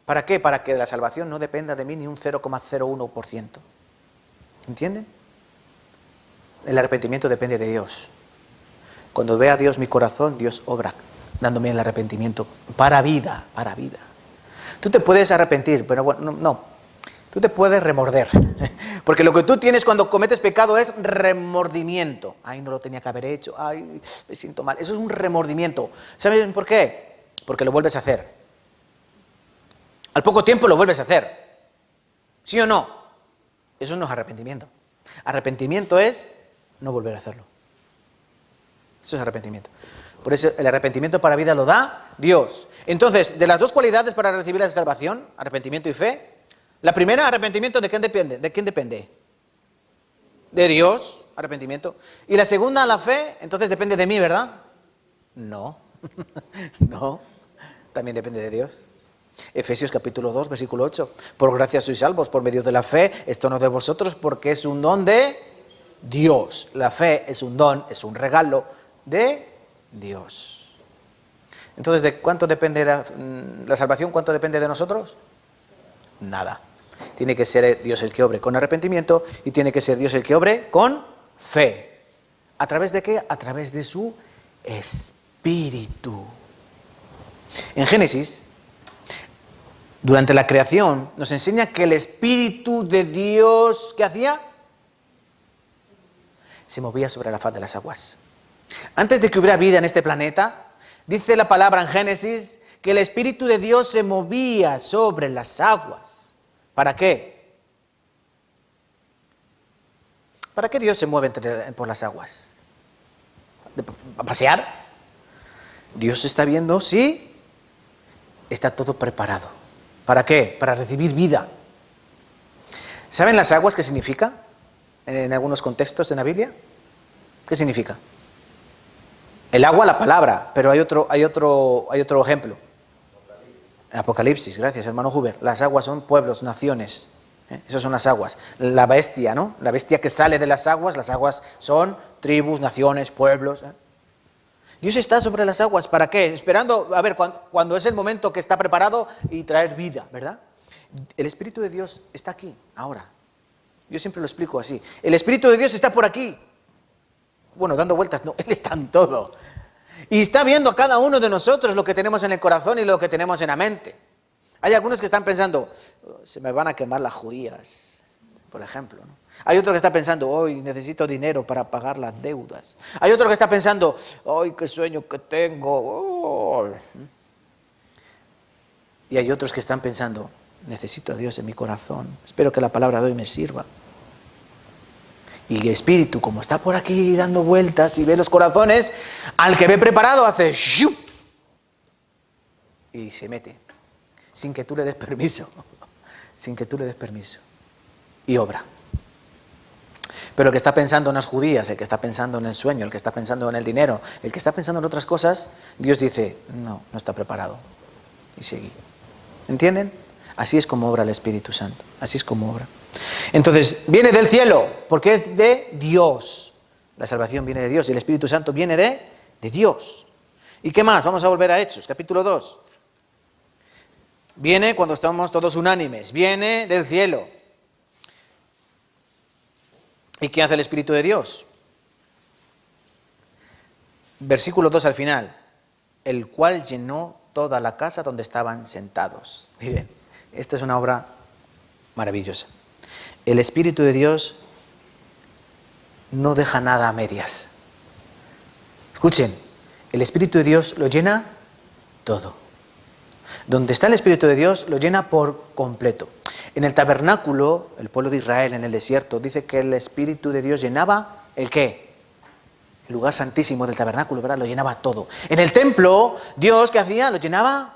¿Para qué? Para que la salvación no dependa de mí ni un 0,01%. ¿Entienden? El arrepentimiento depende de Dios. Cuando ve a Dios mi corazón, Dios obra, dándome el arrepentimiento para vida, para vida. Tú te puedes arrepentir, pero bueno, no. Tú te puedes remorder, porque lo que tú tienes cuando cometes pecado es remordimiento. Ay, no lo tenía que haber hecho, ay, me siento mal. Eso es un remordimiento. ¿Saben por qué? Porque lo vuelves a hacer. Al poco tiempo lo vuelves a hacer. ¿Sí o no? Eso no es arrepentimiento. Arrepentimiento es no volver a hacerlo. Eso es arrepentimiento. Por eso el arrepentimiento para vida lo da Dios. Entonces, de las dos cualidades para recibir la salvación, arrepentimiento y fe, la primera, arrepentimiento, ¿de quién depende? ¿De quién depende? De Dios, arrepentimiento. Y la segunda, la fe, entonces depende de mí, ¿verdad? No, no, también depende de Dios. Efesios capítulo 2, versículo 8. Por gracia sois salvos por medio de la fe, esto no de vosotros porque es un don de Dios. La fe es un don, es un regalo de Dios. Entonces, ¿de cuánto depende la salvación? ¿Cuánto depende de nosotros? Nada. Tiene que ser Dios el que obre con arrepentimiento y tiene que ser Dios el que obre con fe. ¿A través de qué? A través de su Espíritu. En Génesis, durante la creación, nos enseña que el Espíritu de Dios, ¿qué hacía? Se movía sobre la faz de las aguas. Antes de que hubiera vida en este planeta, dice la palabra en Génesis que el Espíritu de Dios se movía sobre las aguas. ¿Para qué? ¿Para qué Dios se mueve por las aguas? ¿A pasear? Dios está viendo si está todo preparado. ¿Para qué? Para recibir vida. ¿Saben las aguas qué significa? En algunos contextos de la Biblia. ¿Qué significa? El agua, la palabra, pero hay otro ejemplo. Apocalipsis, gracias hermano Huber. Las aguas son pueblos, naciones. Esas son las aguas. La bestia, ¿no? La bestia que sale de las aguas son tribus, naciones, pueblos. Dios está sobre las aguas, ¿para qué? Esperando, a ver, cuando es el momento que está preparado y traer vida, ¿verdad? El Espíritu de Dios está aquí, ahora. Yo siempre lo explico así. El Espíritu de Dios está por aquí. Bueno, dando vueltas, no, Él está en todo. Y está viendo a cada uno de nosotros lo que tenemos en el corazón y lo que tenemos en la mente. Hay algunos que están pensando, se me van a quemar las judías, por ejemplo, ¿no? Hay otro que está pensando, hoy necesito dinero para pagar las deudas. Hay otro que está pensando, hoy qué sueño que tengo. Oh. Y hay otros que están pensando, necesito a Dios en mi corazón. Espero que la palabra de hoy me sirva. Y el Espíritu, como está por aquí dando vueltas y ve los corazones, al que ve preparado hace ¡shup! Y se mete, sin que tú le des permiso, sin que tú le des permiso. Y obra. Pero el que está pensando en las judías, el que está pensando en el sueño, el que está pensando en el dinero, el que está pensando en otras cosas, Dios dice, no está preparado. Y sigue. ¿Entienden? Así es como obra el Espíritu Santo. Así es como obra. Entonces, viene del cielo, porque es de Dios. La salvación viene de Dios y el Espíritu Santo viene de Dios. ¿Y qué más? Vamos a volver a Hechos, capítulo 2. Viene cuando estamos todos unánimes. Viene del cielo. ¿Y qué hace el Espíritu de Dios? Versículo 2 al final. El cual llenó toda la casa donde estaban sentados. Miren, esta es una obra maravillosa. El Espíritu de Dios no deja nada a medias. Escuchen, el Espíritu de Dios lo llena todo. Donde está el Espíritu de Dios lo llena por completo. En el tabernáculo, el pueblo de Israel en el desierto, dice que el Espíritu de Dios llenaba ¿el qué? El lugar santísimo del tabernáculo, ¿verdad? Lo llenaba todo. En el templo, Dios, ¿qué hacía? Lo llenaba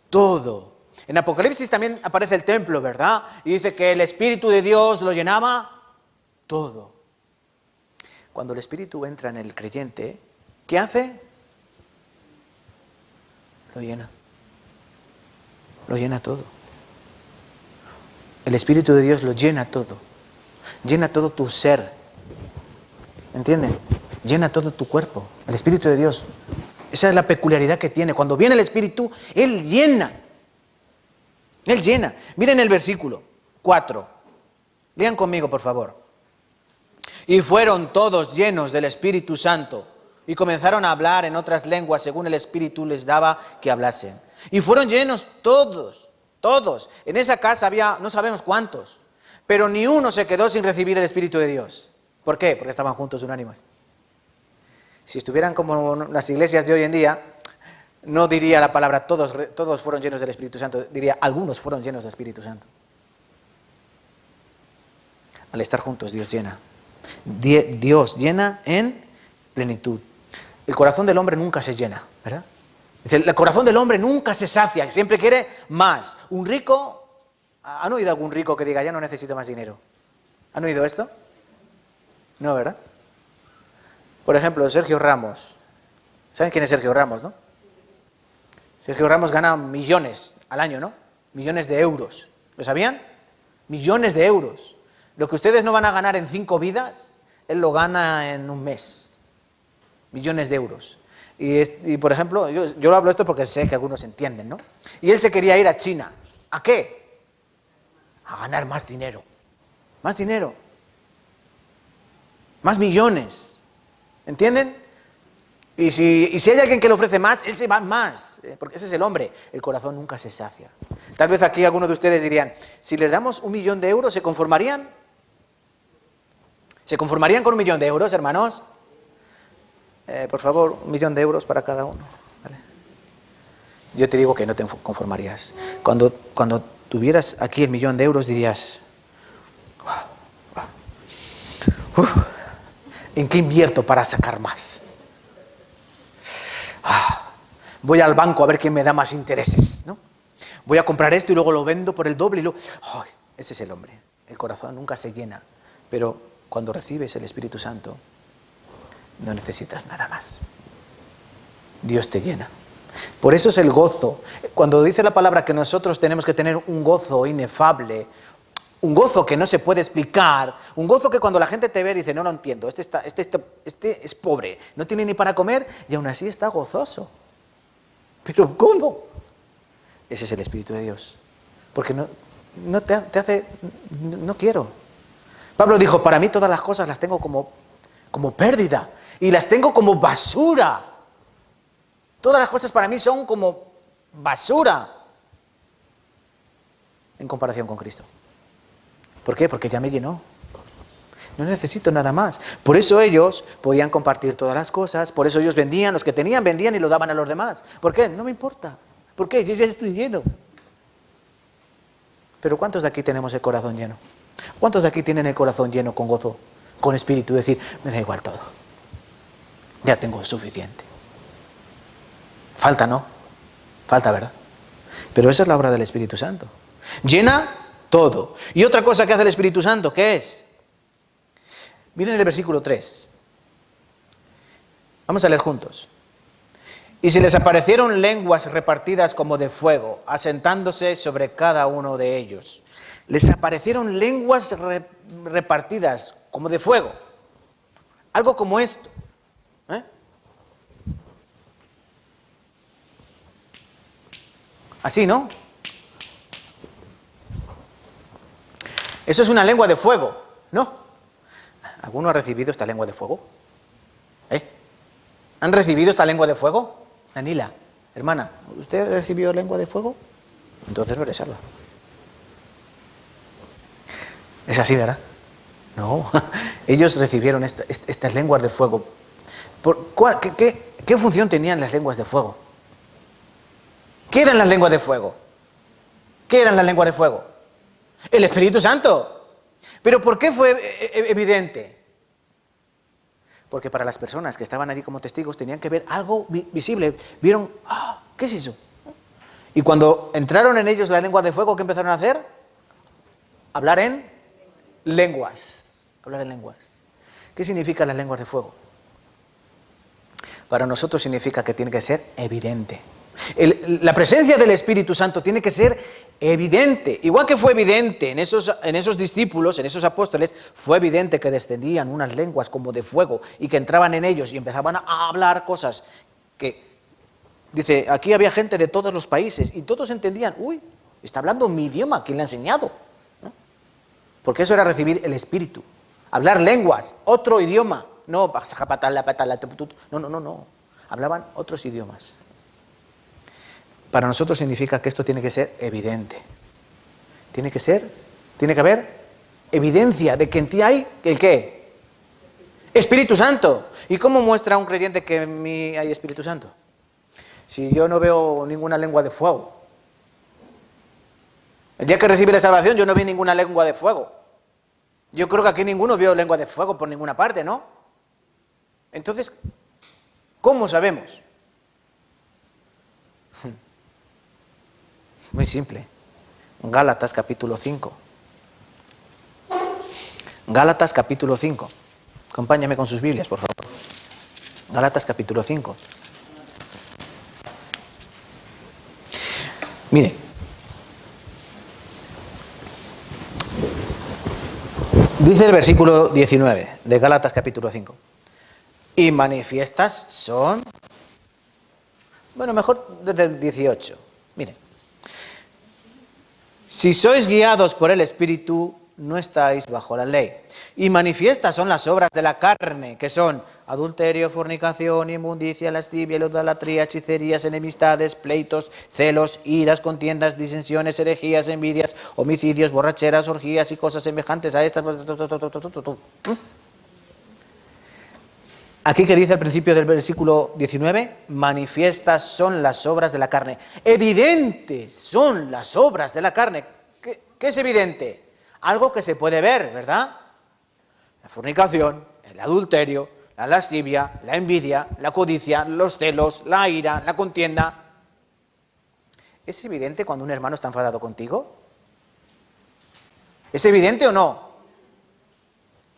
todo. En Apocalipsis también aparece el templo, ¿verdad? Y dice que el Espíritu de Dios lo llenaba todo. Cuando el Espíritu entra en el creyente, ¿qué hace? Lo llena. Lo llena todo. El Espíritu de Dios lo llena todo. Llena todo tu ser. ¿Entienden? Llena todo tu cuerpo. El Espíritu de Dios. Esa es la peculiaridad que tiene. Cuando viene el Espíritu, Él llena. Él llena. Miren el versículo 4. Lean conmigo, por favor. Y fueron todos llenos del Espíritu Santo y comenzaron a hablar en otras lenguas según el Espíritu les daba que hablasen. Y fueron llenos todos Todos. En esa casa había no sabemos cuántos, pero ni uno se quedó sin recibir el Espíritu de Dios. ¿Por qué? Porque estaban juntos, unánimes. Si estuvieran como las iglesias de hoy en día, no diría la palabra todos fueron llenos del Espíritu Santo, diría algunos fueron llenos del Espíritu Santo. Al estar juntos, Dios llena. Dios llena en plenitud. El corazón del hombre nunca se llena, ¿verdad? El corazón del hombre nunca se sacia, siempre quiere más. Un rico, ¿han oído algún rico que diga, ya no necesito más dinero? ¿Han oído esto? No, ¿verdad? Por ejemplo, Sergio Ramos. ¿Saben quién es Sergio Ramos, no? Sergio Ramos gana millones al año, ¿no? Millones de euros. ¿Lo sabían? Millones de euros. Lo que ustedes no van a ganar en 5 vidas, él lo gana en un mes. Millones de euros. Y por ejemplo, yo lo hablo esto porque sé que algunos entienden, ¿no? Y él se quería ir a China. ¿A qué? A ganar más dinero. Más dinero. Más millones. ¿Entienden? Y si hay alguien que le ofrece más, él se va más. Porque ese es el hombre. El corazón nunca se sacia. Tal vez aquí algunos de ustedes dirían, si les damos 1 millón de euros, ¿se conformarían? ¿Se conformarían con 1 millón de euros, hermanos? Por favor, 1 millón de euros para cada uno. ¿Vale? Yo te digo que no te conformarías. Cuando tuvieras aquí el 1 millón de euros dirías, ¿en qué invierto para sacar más? Voy al banco a ver quién me da más intereses, ¿no? Voy a comprar esto y luego lo vendo por el doble y luego... ese es el hombre. El corazón nunca se llena. Pero cuando recibes el Espíritu Santo, no necesitas nada más. Dios te llena. Por eso es el gozo. Cuando dice la palabra que nosotros tenemos que tener un gozo inefable, un gozo que no se puede explicar, un gozo que cuando la gente te ve dice, no lo entiendo, este es pobre, no tiene ni para comer y aún así está gozoso. ¿Pero cómo? Ese es el Espíritu de Dios. Porque no te hace, no quiero. Pablo dijo, para mí todas las cosas las tengo como pérdida y las tengo como basura. Todas las cosas para mí son como basura en comparación con Cristo. ¿Por qué? Porque ya me llenó. No necesito nada más. Por eso ellos podían compartir todas las cosas, por eso ellos vendían, los que tenían vendían y lo daban a los demás. ¿Por qué? No me importa. ¿Por qué? Yo ya estoy lleno. Pero ¿cuántos de aquí tenemos el corazón lleno? ¿Cuántos de aquí tienen el corazón lleno con gozo, con espíritu? Decir, me da igual todo. Ya tengo suficiente. Falta, ¿no? Falta, ¿verdad? Pero esa es la obra del Espíritu Santo. Llena todo. Y otra cosa que hace el Espíritu Santo, ¿qué es? Miren el versículo 3. Vamos a leer juntos. Y se les aparecieron lenguas repartidas como de fuego, asentándose sobre cada uno de ellos. Les aparecieron lenguas repartidas como de fuego. Algo como esto. Así, ¿no? Eso es una lengua de fuego, ¿no? ¿Alguno ha recibido esta lengua de fuego? ¿Han recibido esta lengua de fuego? Danila, hermana, ¿usted ha recibido lengua de fuego? Entonces no eres salva. Es así, ¿verdad? No, ellos recibieron estas lenguas de fuego. ¿Qué función tenían las lenguas de fuego? ¿Qué eran las lenguas de fuego? ¿Qué eran las lenguas de fuego? El Espíritu Santo. ¿Pero por qué fue evidente? Porque para las personas que estaban allí como testigos tenían que ver algo visible. Vieron, ¿qué es eso? Y cuando entraron en ellos las lenguas de fuego, ¿qué empezaron a hacer? Hablar en lenguas. Hablar en lenguas. ¿Qué significan las lenguas de fuego? Para nosotros significa que tiene que ser evidente. La presencia del Espíritu Santo tiene que ser evidente. Igual que fue evidente en esos discípulos, en esos apóstoles, fue evidente que descendían unas lenguas como de fuego y que entraban en ellos y empezaban a hablar cosas que, dice, aquí había gente de todos los países y todos entendían, está hablando mi idioma, ¿quién le ha enseñado? ¿No? Porque eso era recibir el Espíritu. Hablar lenguas, otro idioma. No, no. Hablaban otros idiomas. para nosotros significa que esto tiene que ser evidente. Tiene que haber evidencia de que en ti hay, ¿el qué? Espíritu Santo. ¿Y cómo muestra un creyente que en mí hay Espíritu Santo? Si yo no veo ninguna lengua de fuego. El día que recibí la salvación yo no vi ninguna lengua de fuego. Yo creo que aquí ninguno vio lengua de fuego por ninguna parte, ¿no? Entonces, ¿cómo sabemos? Muy simple. Gálatas capítulo 5. Gálatas capítulo 5. Acompáñame con sus Biblias, por favor. Gálatas capítulo 5. Mire. Dice el versículo 19 de Gálatas capítulo 5. Y manifiestas son... Bueno, mejor desde el 18. Mire. Si sois guiados por el Espíritu, no estáis bajo la ley. Y manifiestas son las obras de la carne, que son adulterio, fornicación, inmundicia, lascivia, idolatría, hechicerías, enemistades, pleitos, celos, iras, contiendas, disensiones, herejías, envidias, homicidios, borracheras, orgías y cosas semejantes a estas. Aquí que dice al principio del versículo 19, manifiestas son las obras de la carne. Evidentes son las obras de la carne. ¿Qué es evidente? Algo que se puede ver, ¿verdad? La fornicación, el adulterio, la lascivia, la envidia, la codicia, los celos, la ira, la contienda. ¿Es evidente cuando un hermano está enfadado contigo? ¿Es evidente o no?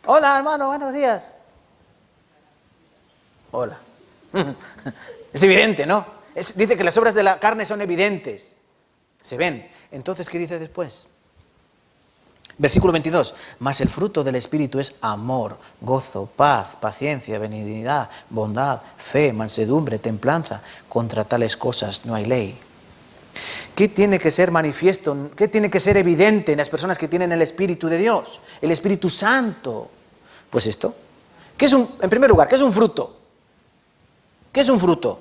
Hola, hermano, buenos días. Hola. Es evidente, ¿no? Dice que las obras de la carne son evidentes. Se ven. Entonces, ¿qué dice después? Versículo 22. Mas el fruto del Espíritu es amor, gozo, paz, paciencia, benignidad, bondad, fe, mansedumbre, templanza. Contra tales cosas no hay ley. ¿Qué tiene que ser manifiesto? ¿Qué tiene que ser evidente en las personas que tienen el Espíritu de Dios? El Espíritu Santo. Pues esto. En primer lugar, ¿qué es un fruto? ¿Qué es un fruto?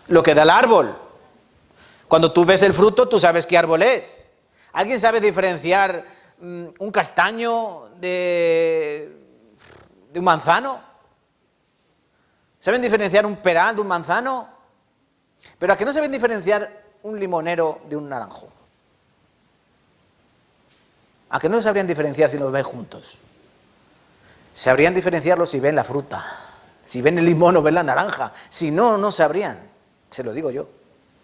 Lo que da el árbol. Cuando tú ves el fruto, tú sabes qué árbol es. ¿Alguien sabe diferenciar un castaño de un manzano? ¿Saben diferenciar un peral de un manzano? Pero ¿a qué no saben diferenciar un limonero de un naranjo? ¿A qué no lo sabrían diferenciar si los ven juntos? Sabrían diferenciarlos si ven la fruta. Si ven el limón o ven la naranja. Si no, no sabrían. Se lo digo yo.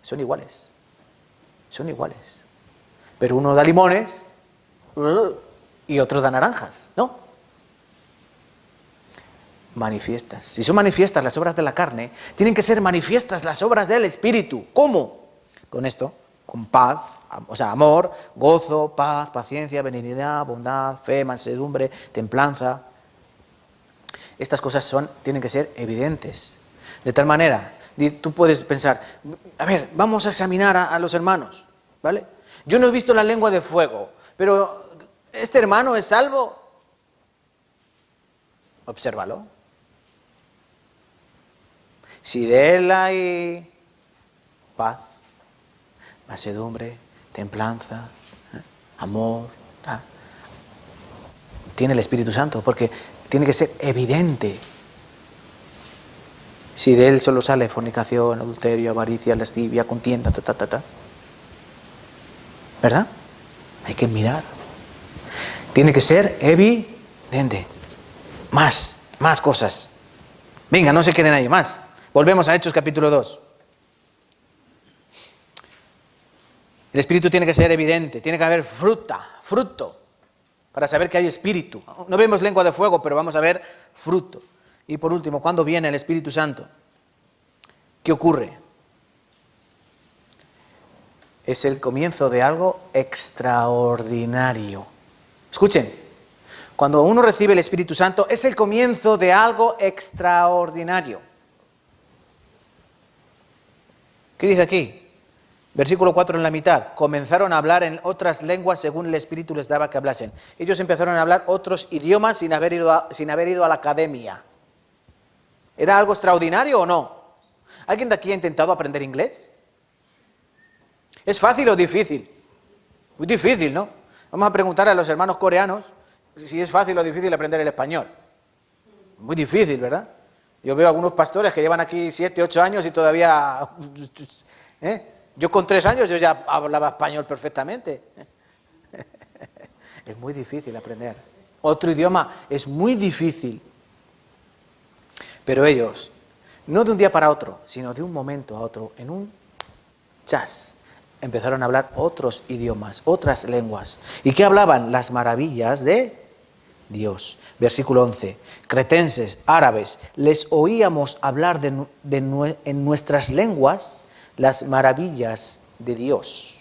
Son iguales. Son iguales. Pero uno da limones y otro da naranjas, ¿no? Manifiestas. Si son manifiestas las obras de la carne, tienen que ser manifiestas las obras del Espíritu. ¿Cómo? Con esto, con paz, o sea, amor, gozo, paz, paciencia, benignidad, bondad, fe, mansedumbre, templanza. Estas cosas tienen que ser evidentes. De tal manera, tú puedes pensar, a ver, vamos a examinar a los hermanos, ¿vale? Yo no he visto la lengua de fuego, pero ¿este hermano es salvo? Obsérvalo. Si de él hay paz, mansedumbre, templanza, amor, tiene el Espíritu Santo, porque tiene que ser evidente. Si de él solo sale fornicación, adulterio, avaricia, lascivia, contienda, ¿verdad? Hay que mirar. Tiene que ser evidente. Más cosas. Venga, no se queden ahí, más. Volvemos a Hechos capítulo 2. El Espíritu tiene que ser evidente, tiene que haber fruto, para saber que hay Espíritu. No vemos lengua de fuego, pero vamos a ver fruto. Y por último, ¿cuándo viene el Espíritu Santo? ¿Qué ocurre? Es el comienzo de algo extraordinario. Escuchen, cuando uno recibe el Espíritu Santo, es el comienzo de algo extraordinario. ¿Qué dice aquí? Versículo 4 en la mitad. Comenzaron a hablar en otras lenguas según el Espíritu les daba que hablasen. Ellos empezaron a hablar otros idiomas sin haber ido a la academia. ¿Era algo extraordinario o no? ¿Alguien de aquí ha intentado aprender inglés? ¿Es fácil o difícil? Muy difícil, ¿no? Vamos a preguntar a los hermanos coreanos si es fácil o difícil aprender el español. Muy difícil, ¿verdad? Yo veo algunos pastores que llevan aquí 7, 8 años y todavía... Yo con 3 años yo ya hablaba español perfectamente. Es muy difícil aprender. Otro idioma es muy difícil. Pero ellos, no de un día para otro, sino de un momento a otro, en un chas, empezaron a hablar otros idiomas, otras lenguas. ¿Y qué hablaban? Las maravillas de Dios. Versículo 11. Cretenses, árabes, les oíamos hablar en nuestras lenguas las maravillas de Dios.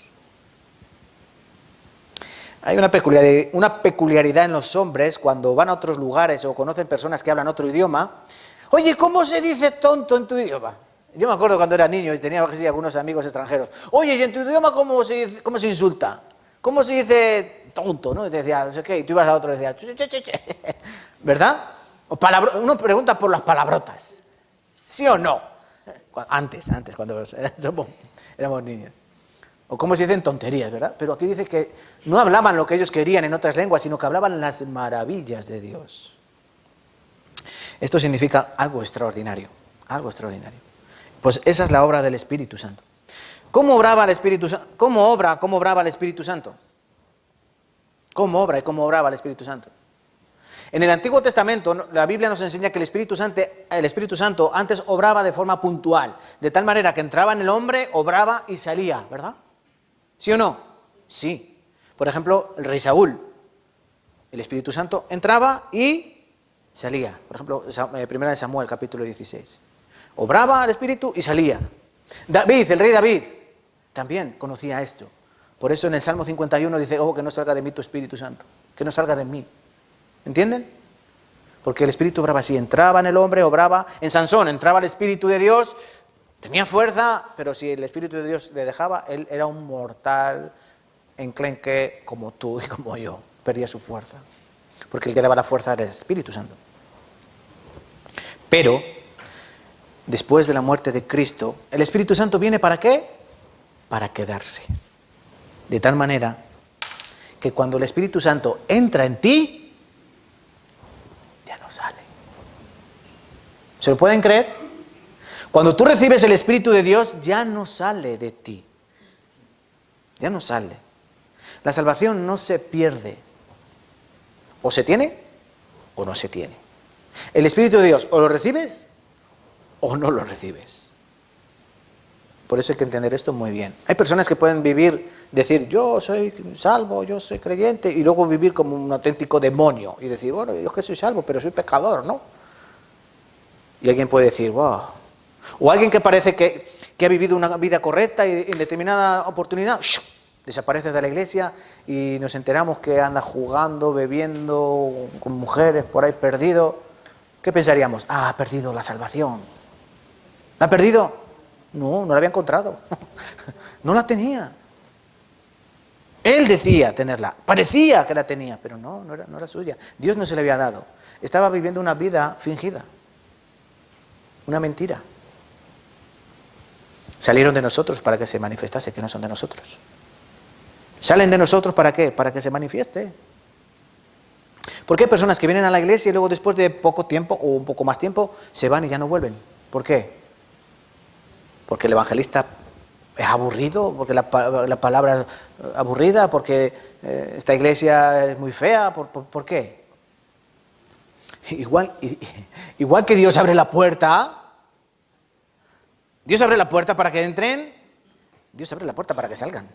Hay una peculiaridad en los hombres cuando van a otros lugares o conocen personas que hablan otro idioma. Oye, ¿cómo se dice tonto en tu idioma? Yo me acuerdo cuando era niño y tenía algunos amigos extranjeros. Oye, ¿y en tu idioma cómo se insulta? ¿Cómo se dice tonto? ¿No? Y te decía, no sé qué, y tú ibas a otro y decías, che. ¿Verdad? Uno pregunta por las palabrotas. ¿Sí o no? Antes, cuando éramos niños. O cómo se dicen tonterías, ¿verdad? Pero aquí dice que no hablaban lo que ellos querían en otras lenguas, sino que hablaban las maravillas de Dios. Esto significa algo extraordinario, algo extraordinario. Pues esa es la obra del Espíritu Santo. ¿Cómo obraba el Espíritu Santo? ¿Cómo obraba el Espíritu Santo? ¿Cómo obra y cómo obraba el Espíritu Santo? En el Antiguo Testamento, la Biblia nos enseña que el Espíritu Santo antes obraba de forma puntual, de tal manera que entraba en el hombre, obraba y salía, ¿verdad? ¿Sí o no? Sí. Por ejemplo, el rey Saúl, el Espíritu Santo entraba y salía. Por ejemplo, 1 Samuel, capítulo 16. Obraba el Espíritu y salía. David, el rey David, también conocía esto. Por eso en el Salmo 51 dice, oh, que no salga de mí tu Espíritu Santo, que no salga de mí. ¿Entienden? Porque el Espíritu obraba así, entraba en el hombre, obraba. En Sansón entraba el Espíritu de Dios, tenía fuerza, pero si el Espíritu de Dios le dejaba, él era un mortal enclenque como tú y como yo, perdía su fuerza. Porque el que daba la fuerza era el Espíritu Santo. Pero, después de la muerte de Cristo, el Espíritu Santo viene ¿para qué? Para quedarse. De tal manera que cuando el Espíritu Santo entra en ti, ya no sale. ¿Se lo pueden creer? Cuando tú recibes el Espíritu de Dios, ya no sale de ti. Ya no sale. La salvación no se pierde. O se tiene o no se tiene. El Espíritu de Dios o lo recibes o no lo recibes. Por eso hay que entender esto muy bien. Hay personas que pueden decir, yo soy salvo, yo soy creyente, y luego vivir como un auténtico demonio y decir, bueno, yo es que soy salvo, pero soy pecador, ¿no? Y alguien puede decir, wow. O alguien que parece que ha vivido una vida correcta y en determinada oportunidad, desaparece de la iglesia y nos enteramos que anda jugando, bebiendo, con mujeres por ahí perdido. ¿Qué pensaríamos? Ah, ha perdido la salvación. ¿La ha perdido? No, no la había encontrado. No la tenía. Él decía tenerla. Parecía que la tenía, pero no era suya. Dios no se le había dado. Estaba viviendo una vida fingida. Una mentira. Salieron de nosotros para que se manifestase que no son de nosotros. ¿Salen de nosotros para qué? Para que se manifieste. Porque hay personas que vienen a la iglesia y luego después de poco tiempo o un poco más tiempo se van y ya no vuelven. ¿Por qué? Porque el evangelista es aburrido, porque la palabra es aburrida, porque esta iglesia es muy fea. ¿Por qué? Igual que Dios abre la puerta. Dios abre la puerta para que entren. Dios abre la puerta para que salgan.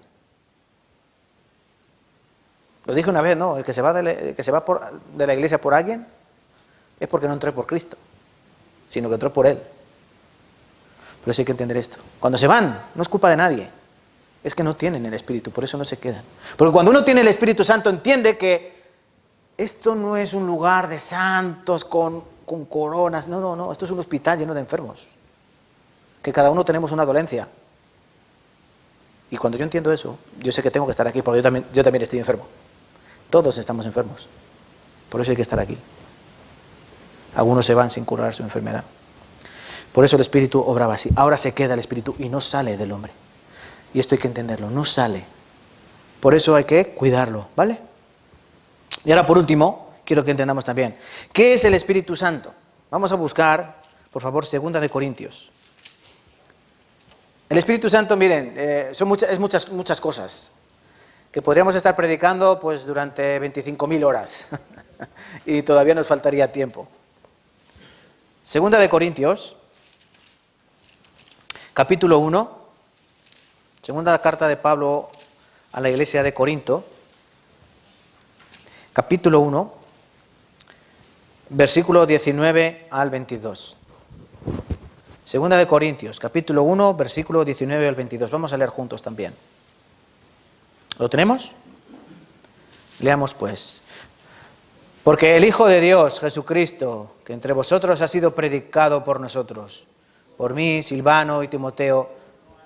Lo dije una vez, ¿no? El que se va de la iglesia por alguien es porque no entró por Cristo, sino que entró por Él. Por eso hay que entender esto. Cuando se van, no es culpa de nadie. Es que no tienen el Espíritu, por eso no se quedan. Porque cuando uno tiene el Espíritu Santo, entiende que esto no es un lugar de santos con coronas. No. Esto es un hospital lleno de enfermos. Que cada uno tenemos una dolencia. Y cuando yo entiendo eso, yo sé que tengo que estar aquí, porque yo también estoy enfermo. Todos estamos enfermos. Por eso hay que estar aquí. Algunos se van sin curar su enfermedad. Por eso el Espíritu obraba así. Ahora se queda el Espíritu y no sale del hombre. Y esto hay que entenderlo, no sale. Por eso hay que cuidarlo, ¿vale? Y ahora por último, quiero que entendamos también, ¿qué es el Espíritu Santo? Vamos a buscar, por favor, 2 Corintios. El Espíritu Santo, miren, son muchas cosas que podríamos estar predicando pues durante 25.000 horas y todavía nos faltaría tiempo. 2 Corintios, capítulo 1, segunda carta de Pablo a la iglesia de Corinto, capítulo 1, versículo 19 al 22. Segunda de Corintios, capítulo 1, versículo 19 al 22. Vamos a leer juntos también. ¿Lo tenemos? Leamos pues. Porque el Hijo de Dios, Jesucristo, que entre vosotros ha sido predicado por nosotros, por mí, Silvano y Timoteo,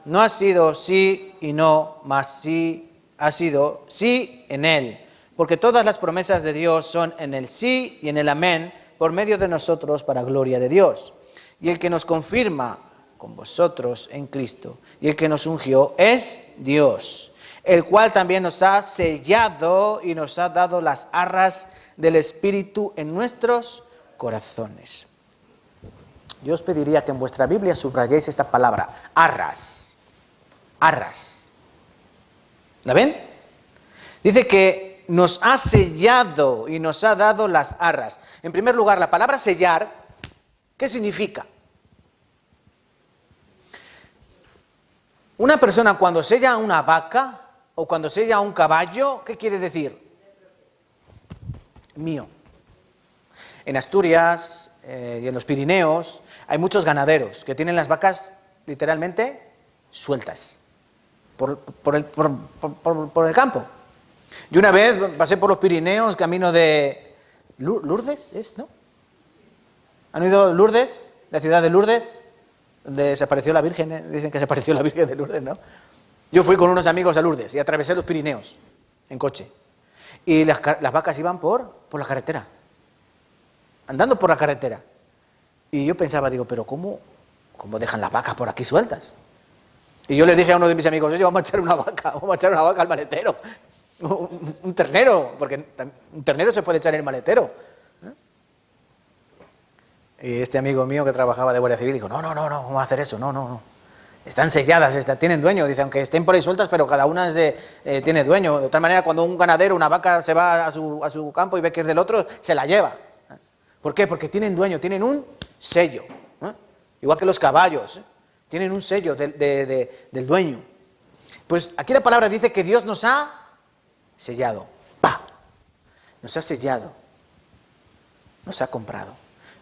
no ha sido sí y no, mas sí ha sido sí en Él. Porque todas las promesas de Dios son en el sí y en el amén, por medio de nosotros para gloria de Dios. Y el que nos confirma con vosotros en Cristo, y el que nos ungió es Dios, el cual también nos ha sellado y nos ha dado las arras del Espíritu en nuestros corazones. Yo os pediría que en vuestra Biblia subrayéis esta palabra, arras. Arras. ¿La ven? Dice que nos ha sellado y nos ha dado las arras. En primer lugar, la palabra sellar, ¿qué significa? Una persona cuando sella a una vaca o cuando sella a un caballo, ¿qué quiere decir? Mío. En Asturias y en los Pirineos hay muchos ganaderos que tienen las vacas literalmente sueltas por el campo. Y una vez pasé por los Pirineos camino de Lourdes, ¿no? ¿Han oído Lourdes? La ciudad de Lourdes, donde desapareció la Virgen, dicen que se apareció la Virgen de Lourdes, ¿no? Yo fui con unos amigos a Lourdes y atravesé los Pirineos en coche. Y las vacas iban por la carretera, andando por la carretera. Y yo pensaba, digo, pero ¿cómo dejan las vacas por aquí sueltas? Y yo les dije a uno de mis amigos, oye, vamos a echar una vaca al maletero. Un ternero, porque un ternero se puede echar en el maletero. Y este amigo mío que trabajaba de Guardia Civil dijo, no, vamos a hacer eso, no. Están selladas, tienen dueño, dice, aunque estén por ahí sueltas, pero cada una tiene dueño. De tal manera, cuando un ganadero, una vaca se va a su campo y ve que es del otro, se la lleva. ¿Por qué? Porque tienen dueño, tienen un sello. Igual que los caballos, tienen un sello del dueño. Pues aquí la palabra dice que Dios nos ha sellado. ¡Pah! Nos ha sellado. Nos ha comprado.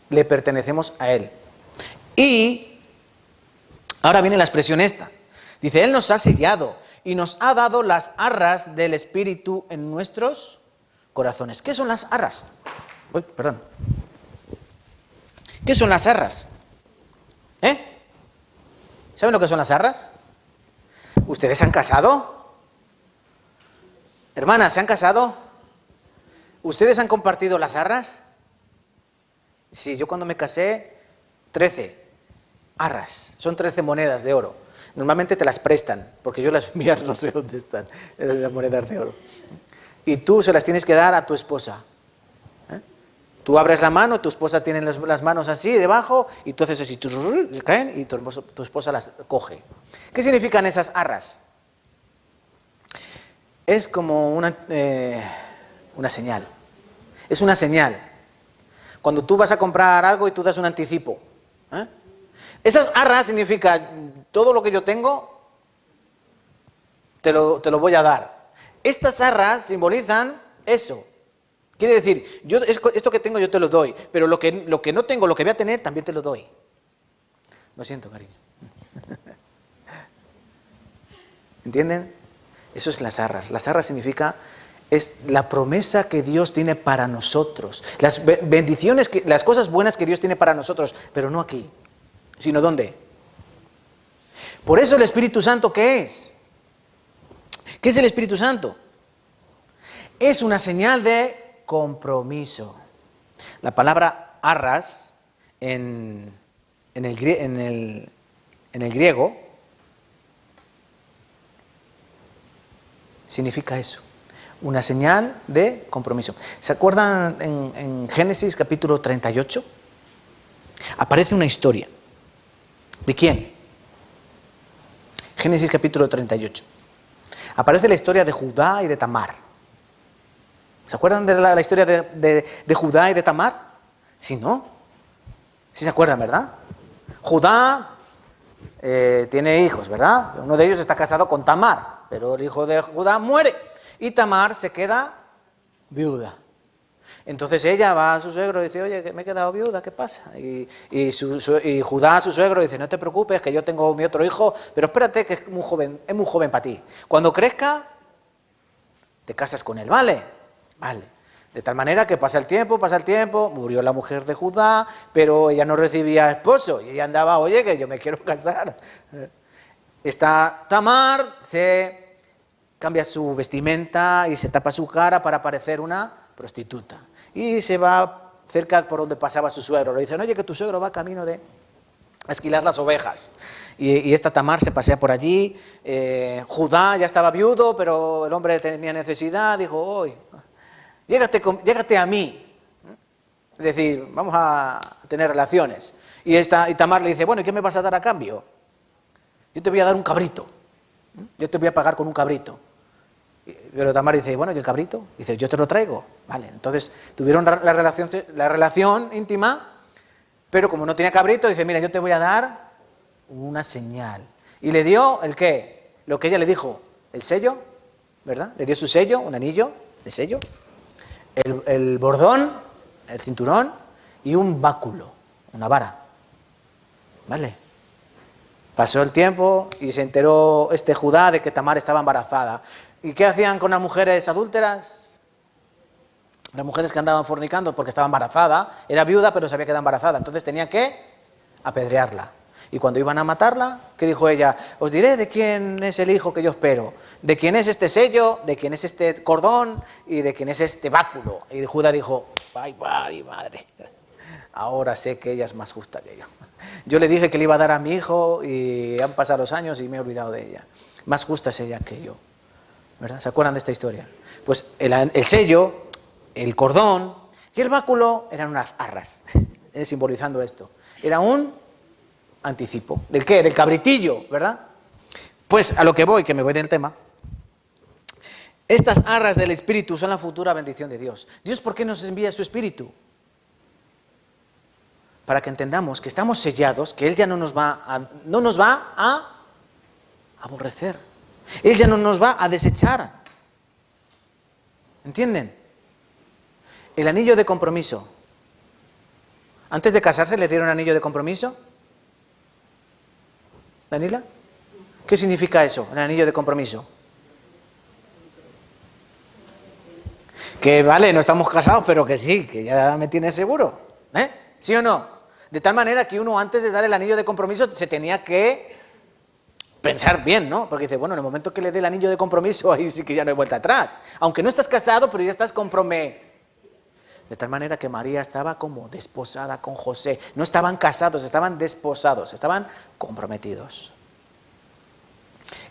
Le pertenecemos a Él. Y ahora viene la expresión esta. Dice, Él nos ha sellado y nos ha dado las arras del Espíritu en nuestros corazones. ¿Qué son las arras? Uy, perdón. ¿Qué son las arras? ¿Saben lo que son las arras? ¿Ustedes se han casado? Hermanas, ¿se han casado? ¿Ustedes han compartido las arras? Sí, yo cuando me casé, 13 arras, son 13 monedas de oro. Normalmente te las prestan, porque yo las mías no sé dónde están, las monedas de oro. Y tú se las tienes que dar a tu esposa. Tú abres la mano, tu esposa tiene las manos así debajo, y entonces así caen y tu esposa las coge. ¿Qué significan esas arras? Es como una señal. Es una señal. Cuando tú vas a comprar algo y tú das un anticipo. Esas arras significa todo lo que yo tengo, te lo voy a dar. Estas arras simbolizan eso. Quiere decir, esto que tengo yo te lo doy, pero lo que no tengo, lo que voy a tener, también te lo doy. Lo siento, cariño. ¿Entienden? Eso es las arras. Las arras significa, es la promesa que Dios tiene para nosotros. Las bendiciones, las cosas buenas que Dios tiene para nosotros, pero no aquí, sino ¿dónde? Por eso el Espíritu Santo, ¿qué es? ¿Qué es el Espíritu Santo? Es una señal de compromiso. La palabra arras en en el griego significa eso, una señal de compromiso. ¿Se acuerdan en Génesis capítulo 38? Aparece una historia. ¿De quién? Génesis capítulo 38. Aparece la historia de Judá y de Tamar. ¿Se acuerdan de la historia de Judá y de Tamar? Sí, ¿no? Sí se acuerdan, ¿verdad? Judá tiene hijos, ¿verdad? Uno de ellos está casado con Tamar, pero el hijo de Judá muere y Tamar se queda viuda. Entonces ella va a su suegro y dice, oye, que me he quedado viuda, ¿qué pasa? Y Judá a su suegro dice, no te preocupes, que yo tengo mi otro hijo, pero espérate que es muy joven para ti. Cuando crezca, te casas con él, ¿vale? Vale. De tal manera que pasa el tiempo, murió la mujer de Judá, pero ella no recibía esposo y ella andaba, oye, que yo me quiero casar. Está Tamar, se cambia su vestimenta y se tapa su cara para parecer una prostituta. Y se va cerca por donde pasaba su suegro. Le dicen, oye, que tu suegro va camino de esquilar las ovejas. Y esta Tamar se pasea por allí. Judá ya estaba viudo, pero el hombre tenía necesidad. Dijo, oye, llégate a mí. Es decir, vamos a tener relaciones. Y Tamar le dice, bueno, ¿y qué me vas a dar a cambio? Yo te voy a dar un cabrito. Yo te voy a pagar con un cabrito. Pero Tamar dice, bueno, ¿y el cabrito? Dice, yo te lo traigo. Vale, entonces tuvieron la relación íntima, pero como no tenía cabrito, dice, mira, yo te voy a dar una señal. Y le dio, ¿el qué? Lo que ella le dijo, el sello, ¿verdad? Le dio su sello, un anillo de sello, el bordón, el cinturón y un báculo, una vara. ¿Vale? Pasó el tiempo y se enteró Judá de que Tamar estaba embarazada. ¿Y qué hacían con las mujeres adúlteras? Las mujeres que andaban fornicando porque estaba embarazada, era viuda pero se había quedado embarazada, entonces tenían que apedrearla. Y cuando iban a matarla, ¿qué dijo ella? Os diré de quién es el hijo que yo espero, de quién es este sello, de quién es este cordón y de quién es este báculo. Y Judá dijo, ay, madre, ahora sé que ella es más justa que yo. Yo le dije que le iba a dar a mi hijo y han pasado los años y me he olvidado de ella. Más justa es ella que yo. ¿Verdad? ¿Se acuerdan de esta historia? Pues el sello, el cordón y el báculo eran unas arras, simbolizando esto. Era un anticipo. ¿Del qué? Del cabritillo, ¿verdad? Pues a lo que voy, que me voy del tema. Estas arras del Espíritu son la futura bendición de Dios. ¿Dios por qué nos envía su Espíritu? Para que entendamos que estamos sellados, que Él ya no nos va a aborrecer. Él ya no nos va a desechar. ¿Entienden? El anillo de compromiso. Antes de casarse le dieron anillo de compromiso. ¿Danila? ¿Qué significa eso, el anillo de compromiso? Que vale, no estamos casados, pero que sí, que ya me tienes seguro. ¿Sí o no? De tal manera que uno antes de dar el anillo de compromiso se tenía que pensar bien, ¿no? Porque dice, bueno, en el momento que le dé el anillo de compromiso, ahí sí que ya no hay vuelta atrás. Aunque no estás casado, pero ya estás comprometido. De tal manera que María estaba como desposada con José. No estaban casados, estaban desposados, estaban comprometidos.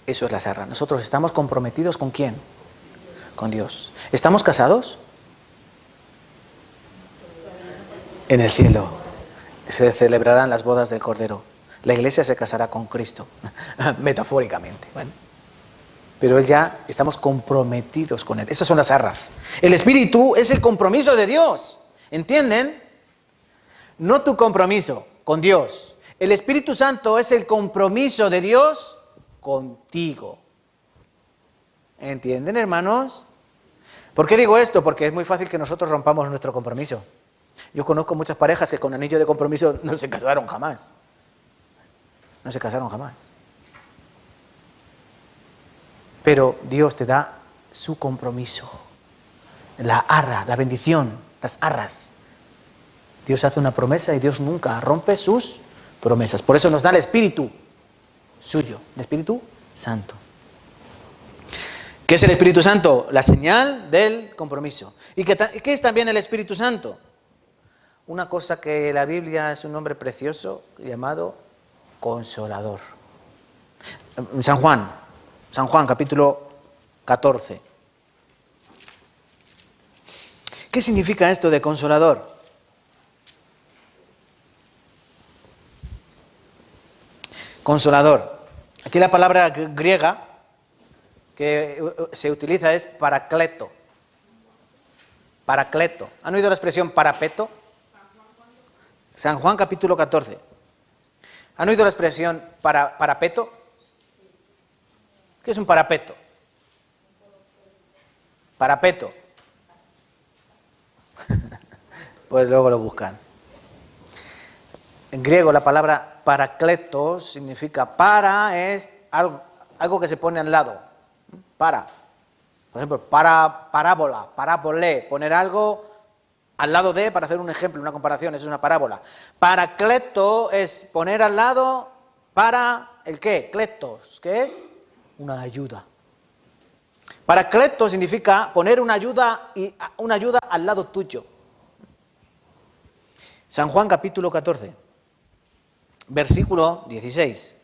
Eso es la serra. Nosotros estamos comprometidos ¿con quién? Con Dios. ¿Estamos casados? En el cielo se celebrarán las bodas del Cordero. La iglesia se casará con Cristo, metafóricamente. ¿Vale? Pero estamos comprometidos con Él. Esas son las arras. El Espíritu es el compromiso de Dios. ¿Entienden? No tu compromiso con Dios. El Espíritu Santo es el compromiso de Dios contigo. ¿Entienden, hermanos? ¿Por qué digo esto? Porque es muy fácil que nosotros rompamos nuestro compromiso. Yo conozco muchas parejas que con anillo de compromiso no se casaron jamás. No se casaron jamás. Pero Dios te da su compromiso. La arra, la bendición, las arras. Dios hace una promesa y Dios nunca rompe sus promesas. Por eso nos da el Espíritu suyo, el Espíritu Santo. ¿Qué es el Espíritu Santo? La señal del compromiso. ¿Y qué es también el Espíritu Santo? una cosa que la Biblia es un nombre precioso llamado Consolador. San Juan capítulo 14. ¿Qué significa esto de Consolador? Consolador. Aquí la palabra griega que se utiliza es paracleto. Paracleto. ¿Han oído la expresión parapeto? San Juan capítulo 14. ¿Han oído la expresión parapeto? ¿Qué es un parapeto? Parapeto. Pues luego lo buscan. En griego la palabra paracletos significa para, es algo que se pone al lado. Para. Por ejemplo, parábola, parábole, poner algo al lado de, para hacer un ejemplo, una comparación, eso es una parábola. Paracleto es poner al lado para, ¿el qué? Cletos, ¿qué es? Una ayuda. Paracleto significa poner una ayuda al lado tuyo. San Juan capítulo 14, versículo 16.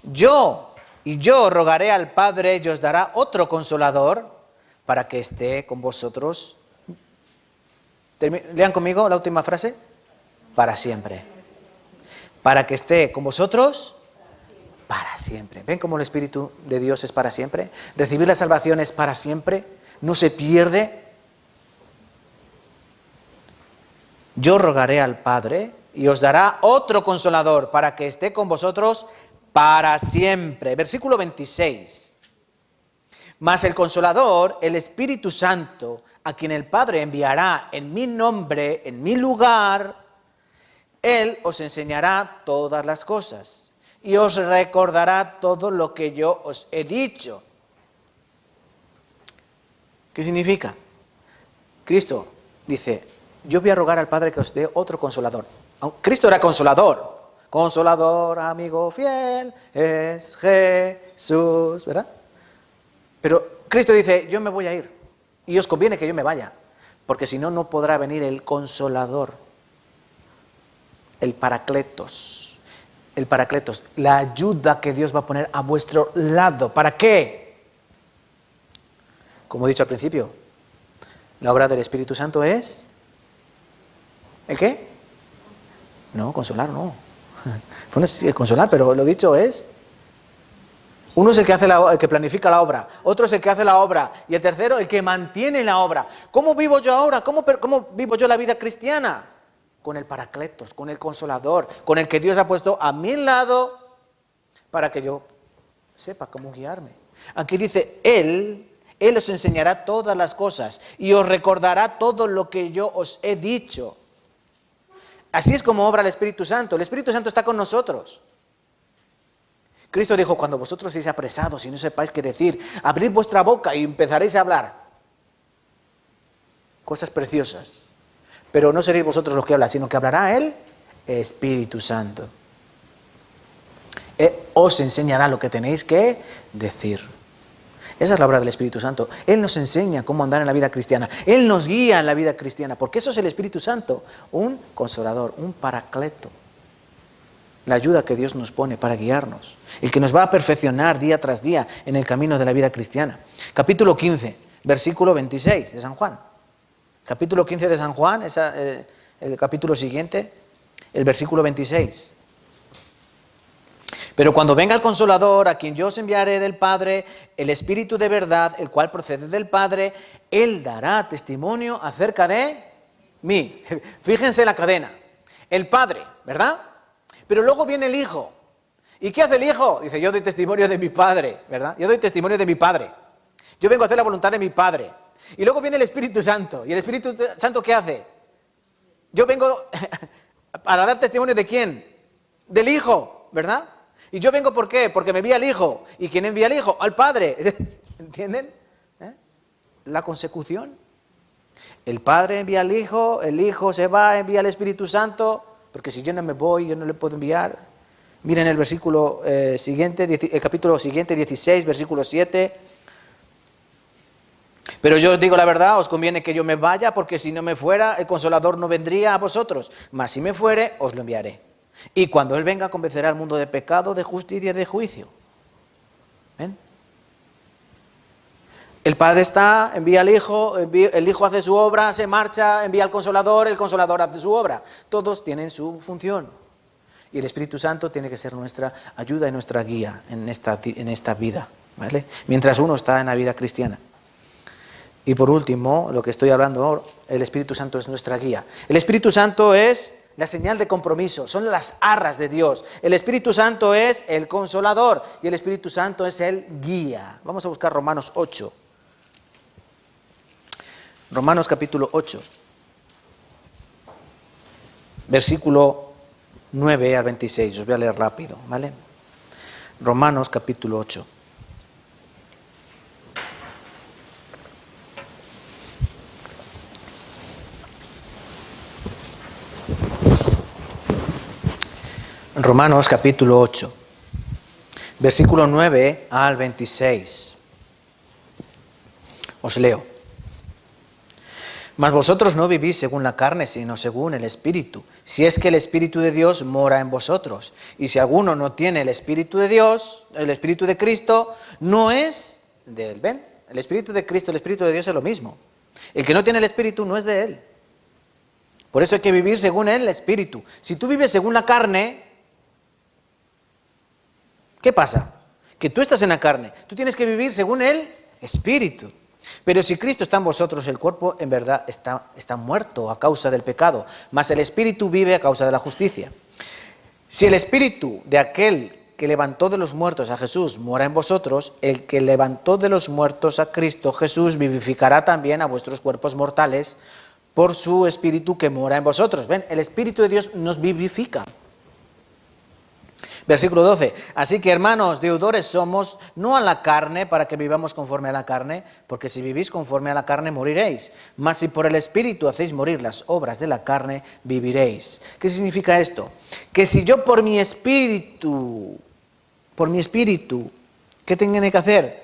Yo rogaré al Padre y os dará otro consolador para que esté con vosotros. Lean conmigo la última frase. Para siempre. Para que esté con vosotros para siempre. ¿Ven cómo el Espíritu de Dios es para siempre? Recibir la salvación es para siempre. No se pierde. Yo rogaré al Padre y os dará otro consolador para que esté con vosotros para siempre. Versículo 26. Mas el Consolador, el Espíritu Santo, a quien el Padre enviará en mi nombre, en mi lugar, Él os enseñará todas las cosas y os recordará todo lo que yo os he dicho. ¿Qué significa? Cristo dice, yo voy a rogar al Padre que os dé otro Consolador. Cristo era Consolador. Consolador, amigo fiel, es Jesús, ¿verdad? Pero Cristo dice, yo me voy a ir, y os conviene que yo me vaya, porque si no, no podrá venir el Consolador, el Paracletos, la ayuda que Dios va a poner a vuestro lado. ¿Para qué? Como he dicho al principio, la obra del Espíritu Santo es, ¿el qué? No, consolar no. Bueno, sí, es consolar, pero lo dicho es... Uno es el que el que planifica la obra, otro es el que hace la obra, y el tercero el que mantiene la obra. ¿Cómo vivo yo ahora? ¿Cómo vivo yo la vida cristiana? Con el Paracletos, con el Consolador, con el que Dios ha puesto a mi lado para que yo sepa cómo guiarme. Aquí dice, Él os enseñará todas las cosas y os recordará todo lo que yo os he dicho. Así es como obra el Espíritu Santo. El Espíritu Santo está con nosotros. Cristo dijo, cuando vosotros seáis apresados y no sepáis qué decir, abrid vuestra boca y empezaréis a hablar. Cosas preciosas. Pero no seréis vosotros los que hablan, sino que hablará el Espíritu Santo. Os enseñará lo que tenéis que decir. Esa es la obra del Espíritu Santo. Él nos enseña cómo andar en la vida cristiana. Él nos guía en la vida cristiana, porque eso es el Espíritu Santo, un consolador, un paracleto. La ayuda que Dios nos pone para guiarnos, el que nos va a perfeccionar día tras día en el camino de la vida cristiana. Capítulo 15, versículo 26 de San Juan. Capítulo 15 de San Juan, el capítulo siguiente, el versículo 26. Pero cuando venga el Consolador, a quien yo os enviaré del Padre, el Espíritu de verdad, el cual procede del Padre, Él dará testimonio acerca de mí. Fíjense la cadena. El Padre, ¿verdad? Pero luego viene el Hijo. ¿Y qué hace el Hijo? Dice, yo doy testimonio de mi Padre, ¿verdad? Yo doy testimonio de mi Padre. Yo vengo a hacer la voluntad de mi Padre. Y luego viene el Espíritu Santo. ¿Y el Espíritu Santo qué hace? Yo vengo para dar testimonio ¿de quién? Del Hijo, ¿verdad? Y yo vengo ¿por qué? Porque me envía el Hijo. ¿Y quién envía al Hijo? Al Padre. ¿Entienden? La consecución. El Padre envía al Hijo, el Hijo se va, envía al Espíritu Santo, porque si yo no me voy, yo no le puedo enviar. Miren el versículo siguiente, el capítulo siguiente, 16, versículo 7. Pero yo os digo la verdad, os conviene que yo me vaya, porque si no me fuera, el Consolador no vendría a vosotros. Mas si me fuere, os lo enviaré. Y cuando Él venga, convencerá al mundo de pecado, de justicia y de juicio. ¿Ven? El Padre está, envía al Hijo, el Hijo hace su obra, se marcha, envía al Consolador, el Consolador hace su obra. Todos tienen su función. Y el Espíritu Santo tiene que ser nuestra ayuda y nuestra guía en esta vida, ¿vale? Mientras uno está en la vida cristiana. Y por último, lo que estoy hablando ahora, el Espíritu Santo es nuestra guía. El Espíritu Santo es la señal de compromiso, son las arras de Dios. El Espíritu Santo es el Consolador y el Espíritu Santo es el guía. Vamos a buscar Romanos 8. Romanos capítulo 8, versículo 9 al 26. Os voy a leer rápido, ¿vale? Romanos capítulo 8. Romanos capítulo 8, versículo 9 al 26. Os leo. Mas vosotros no vivís según la carne, sino según el Espíritu, si es que el Espíritu de Dios mora en vosotros. Y si alguno no tiene el Espíritu de Dios, el Espíritu de Cristo, no es de Él. ¿Ven? El Espíritu de Cristo, el Espíritu de Dios es lo mismo. El que no tiene el Espíritu no es de Él. Por eso hay que vivir según el Espíritu. Si tú vives según la carne, ¿qué pasa? Que tú estás en la carne. Tú tienes que vivir según el Espíritu. Pero si Cristo está en vosotros, el cuerpo en verdad está muerto a causa del pecado, mas el Espíritu vive a causa de la justicia. Si el Espíritu de aquel que levantó de los muertos a Jesús mora en vosotros, el que levantó de los muertos a Cristo Jesús vivificará también a vuestros cuerpos mortales por su Espíritu que mora en vosotros. ¿Ven? El Espíritu de Dios nos vivifica. Versículo 12. Así que, hermanos, deudores somos, no a la carne, para que vivamos conforme a la carne, porque si vivís conforme a la carne, moriréis. Mas si por el Espíritu hacéis morir las obras de la carne, viviréis. ¿Qué significa esto? Que si yo por mi espíritu, ¿qué tengo que hacer?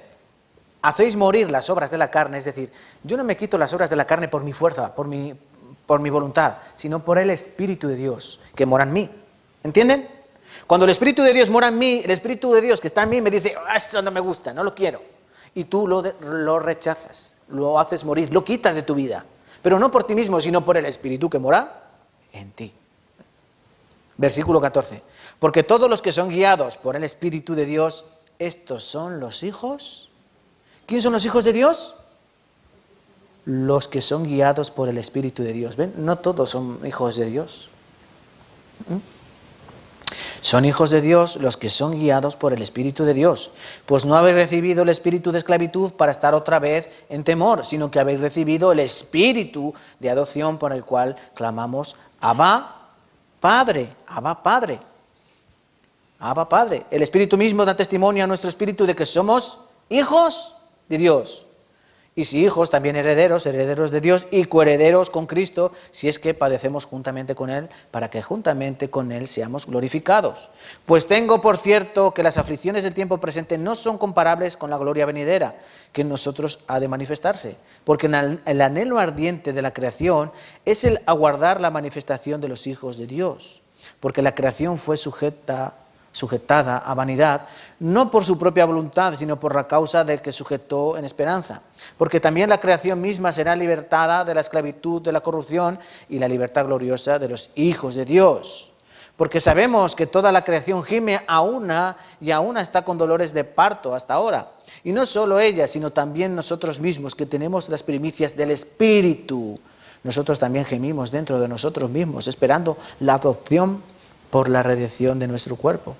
Hacéis morir las obras de la carne, es decir, yo no me quito las obras de la carne por mi fuerza, por mi voluntad, sino por el Espíritu de Dios, que mora en mí. ¿Entienden? Cuando el Espíritu de Dios mora en mí, el Espíritu de Dios que está en mí me dice, eso no me gusta, no lo quiero. Y tú lo rechazas, lo haces morir, lo quitas de tu vida. Pero no por ti mismo, sino por el Espíritu que mora en ti. Versículo 14. Porque todos los que son guiados por el Espíritu de Dios, estos son los hijos. ¿Quién son los hijos de Dios? Los que son guiados por el Espíritu de Dios. ¿Ven? No todos son hijos de Dios. Son hijos de Dios los que son guiados por el Espíritu de Dios. Pues no habéis recibido el espíritu de esclavitud para estar otra vez en temor, sino que habéis recibido el espíritu de adopción por el cual clamamos, Abba, Padre, Abba, Padre. Abba, Padre. El Espíritu mismo da testimonio a nuestro espíritu de que somos hijos de Dios. Y si hijos, también herederos, herederos de Dios y coherederos con Cristo, si es que padecemos juntamente con Él, para que juntamente con Él seamos glorificados. Pues tengo por cierto que las aflicciones del tiempo presente no son comparables con la gloria venidera, que en nosotros ha de manifestarse. Porque el anhelo ardiente de la creación es el aguardar la manifestación de los hijos de Dios. Porque la creación fue sujetada a vanidad, no por su propia voluntad, sino por la causa del que sujetó en esperanza. Porque también la creación misma será libertada de la esclavitud, de la corrupción, y la libertad gloriosa de los hijos de Dios. Porque sabemos que toda la creación gime a una y a una está con dolores de parto hasta ahora. Y no solo ella, sino también nosotros mismos, que tenemos las primicias del Espíritu. Nosotros también gemimos dentro de nosotros mismos, esperando la adopción por la redención de nuestro cuerpo.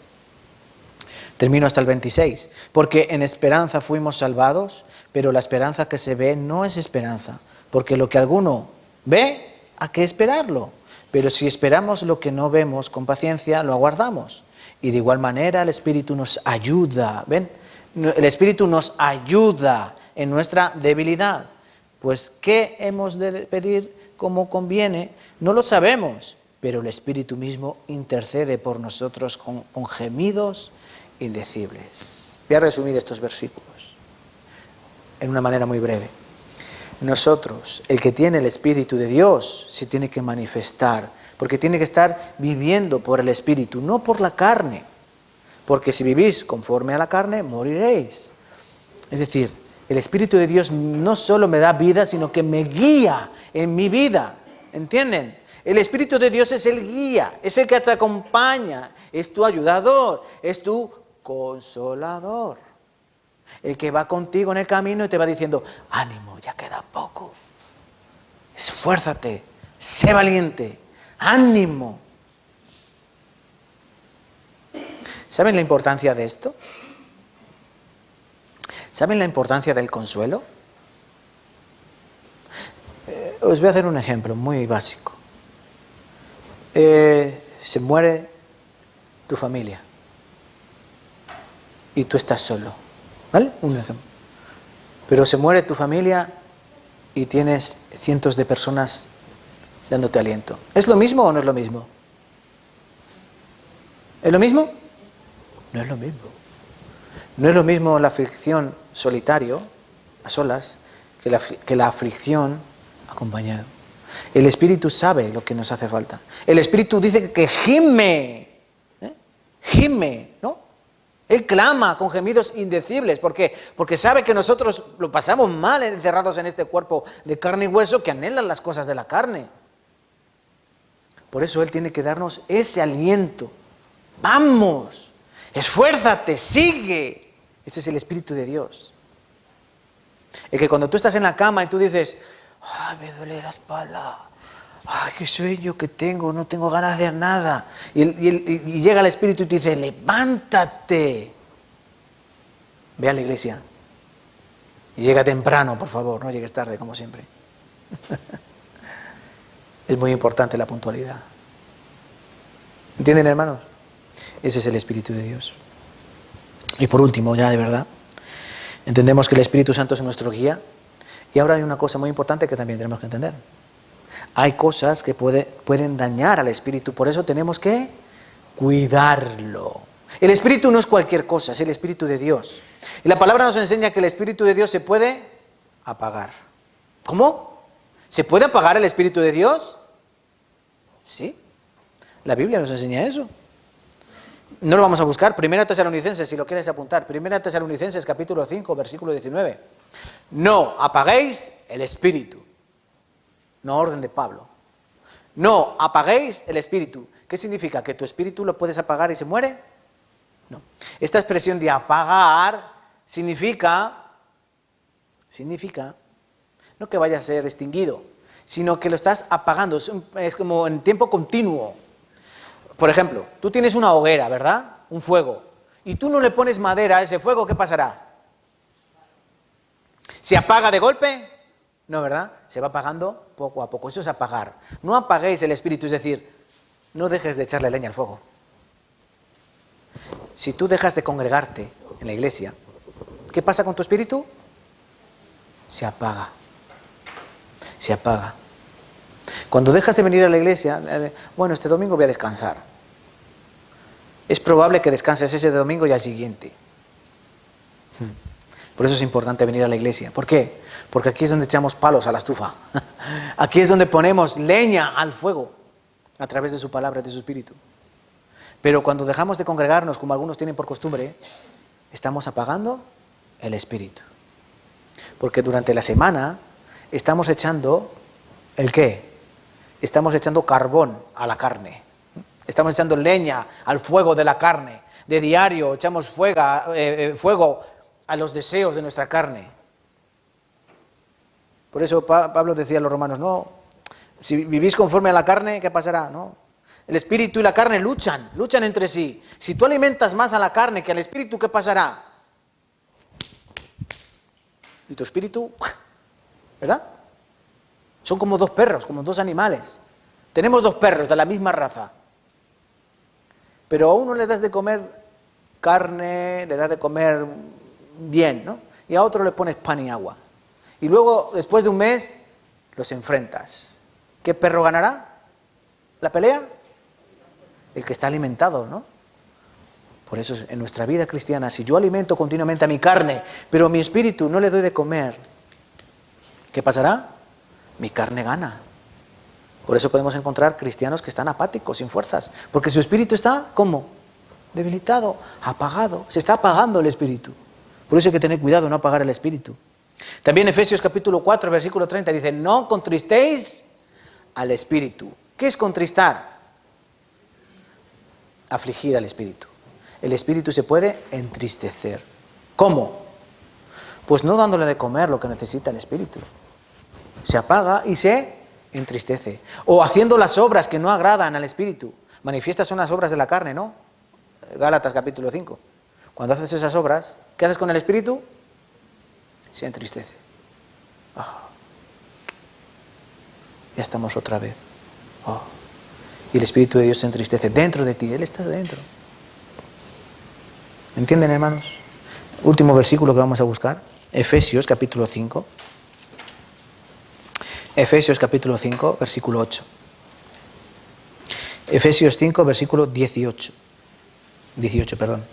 Termino hasta el 26. Porque en esperanza fuimos salvados, pero la esperanza que se ve no es esperanza. Porque lo que alguno ve, hay que esperarlo. Pero si esperamos lo que no vemos, con paciencia lo aguardamos. Y de igual manera el Espíritu nos ayuda. ¿Ven? El Espíritu nos ayuda en nuestra debilidad. Pues, ¿qué hemos de pedir como conviene? No lo sabemos. Pero el Espíritu mismo intercede por nosotros con gemidos indecibles. Voy a resumir estos versículos en una manera muy breve. Nosotros, el que tiene el Espíritu de Dios, se tiene que manifestar, porque tiene que estar viviendo por el Espíritu, no por la carne. Porque si vivís conforme a la carne, moriréis. Es decir, el Espíritu de Dios no solo me da vida, sino que me guía en mi vida. ¿Entienden? El Espíritu de Dios es el guía, es el que te acompaña, es tu ayudador, es tu consolador. El que va contigo en el camino y te va diciendo, ánimo, ya queda poco. Esfuérzate, sé valiente, ánimo. ¿Saben la importancia de esto? ¿Saben la importancia del consuelo? Os voy a hacer un ejemplo muy básico. Se muere tu familia y tú estás solo. ¿Vale? Un ejemplo. Pero se muere tu familia y tienes cientos de personas dándote aliento. ¿Es lo mismo o no es lo mismo? ¿Es lo mismo? No es lo mismo. No es lo mismo la aflicción solitario, a solas, que la aflicción acompañado. El Espíritu sabe lo que nos hace falta. El Espíritu dice que gime, gime, ¿no? Él clama con gemidos indecibles. ¿Por qué? Porque sabe que nosotros lo pasamos mal encerrados en este cuerpo de carne y hueso que anhelan las cosas de la carne. Por eso Él tiene que darnos ese aliento. ¡Vamos! Esfuérzate, sigue. Ese es el Espíritu de Dios. El que cuando tú estás en la cama y tú dices, ¡ay, me duele la espalda! ¡Ay, qué sueño que tengo! No tengo ganas de hacer nada. Y llega el Espíritu y te dice, ¡levántate! Ve a la iglesia. Y llega temprano, por favor. No llegues tarde, como siempre. Es muy importante la puntualidad. ¿Entienden, hermanos? Ese es el Espíritu de Dios. Y por último, ya de verdad, entendemos que el Espíritu Santo es nuestro guía. Y ahora hay una cosa muy importante que también tenemos que entender. Hay cosas que pueden dañar al Espíritu, por eso tenemos que cuidarlo. El Espíritu no es cualquier cosa, es el Espíritu de Dios. Y la palabra nos enseña que el Espíritu de Dios se puede apagar. ¿Cómo? ¿Se puede apagar el Espíritu de Dios? Sí. La Biblia nos enseña eso. No lo vamos a buscar. Primera Tesalonicenses, si lo quieres apuntar. Primera Tesalonicenses, capítulo 5, versículo 19. No apaguéis el Espíritu. No orden de Pablo. No apaguéis el Espíritu. ¿Qué significa? ¿Que tu espíritu lo puedes apagar y se muere? No. Esta expresión de apagar significa no que vaya a ser extinguido, sino que lo estás apagando. Es como en tiempo continuo. Por ejemplo, tú tienes una hoguera, ¿verdad? Un fuego. Y tú no le pones madera a ese fuego, ¿qué pasará? ¿Se apaga de golpe? No, ¿verdad? Se va apagando poco a poco. Eso es apagar. No apaguéis el espíritu, es decir, no dejes de echarle leña al fuego. Si tú dejas de congregarte en la iglesia, ¿qué pasa con tu espíritu? Se apaga. Se apaga. Cuando dejas de venir a la iglesia, bueno, este domingo voy a descansar. Es probable que descanses ese domingo y al siguiente. Por eso es importante venir a la iglesia. ¿Por qué? Porque aquí es donde echamos palos a la estufa. Aquí es donde ponemos leña al fuego a través de su palabra, de su espíritu. Pero cuando dejamos de congregarnos, como algunos tienen por costumbre, estamos apagando el espíritu. Porque durante la semana estamos echando, ¿el qué? Estamos echando carbón a la carne. Estamos echando leña al fuego de la carne. De diario echamos fuego a los deseos de nuestra carne. Por eso Pablo decía a los romanos, no, si vivís conforme a la carne, ¿qué pasará? No. El espíritu y la carne luchan entre sí. Si tú alimentas más a la carne que al espíritu, ¿qué pasará? Y tu espíritu, ¿verdad? Son como dos perros, como dos animales. Tenemos dos perros de la misma raza. Pero a uno le das de comer carne, le das de comer bien, ¿no? Y a otro le pones pan y agua. Y luego, después de un mes, los enfrentas. ¿Qué perro ganará la pelea? El que está alimentado, ¿no? Por eso en nuestra vida cristiana, si yo alimento continuamente a mi carne, pero a mi espíritu no le doy de comer, ¿qué pasará? Mi carne gana. Por eso podemos encontrar cristianos que están apáticos, sin fuerzas, porque su espíritu está, ¿cómo? Debilitado, apagado, se está apagando el espíritu. Por eso hay que tener cuidado, no apagar el espíritu. También Efesios capítulo 4, versículo 30 dice, no contristéis al espíritu. ¿Qué es contristar? Afligir al espíritu. El espíritu se puede entristecer. ¿Cómo? Pues no dándole de comer lo que necesita el espíritu. Se apaga y se entristece. O haciendo las obras que no agradan al espíritu. Manifiestas son las obras de la carne, ¿no? Gálatas capítulo 5. Cuando haces esas obras, ¿qué haces con el espíritu? Se entristece. Oh. Ya estamos otra vez. Oh. Y el Espíritu de Dios se entristece dentro de ti. Él está dentro. ¿Entienden, hermanos? Último versículo que vamos a buscar. Efesios capítulo 5. Efesios capítulo 5, versículo 8. Efesios 5, versículo 18. 18, perdón.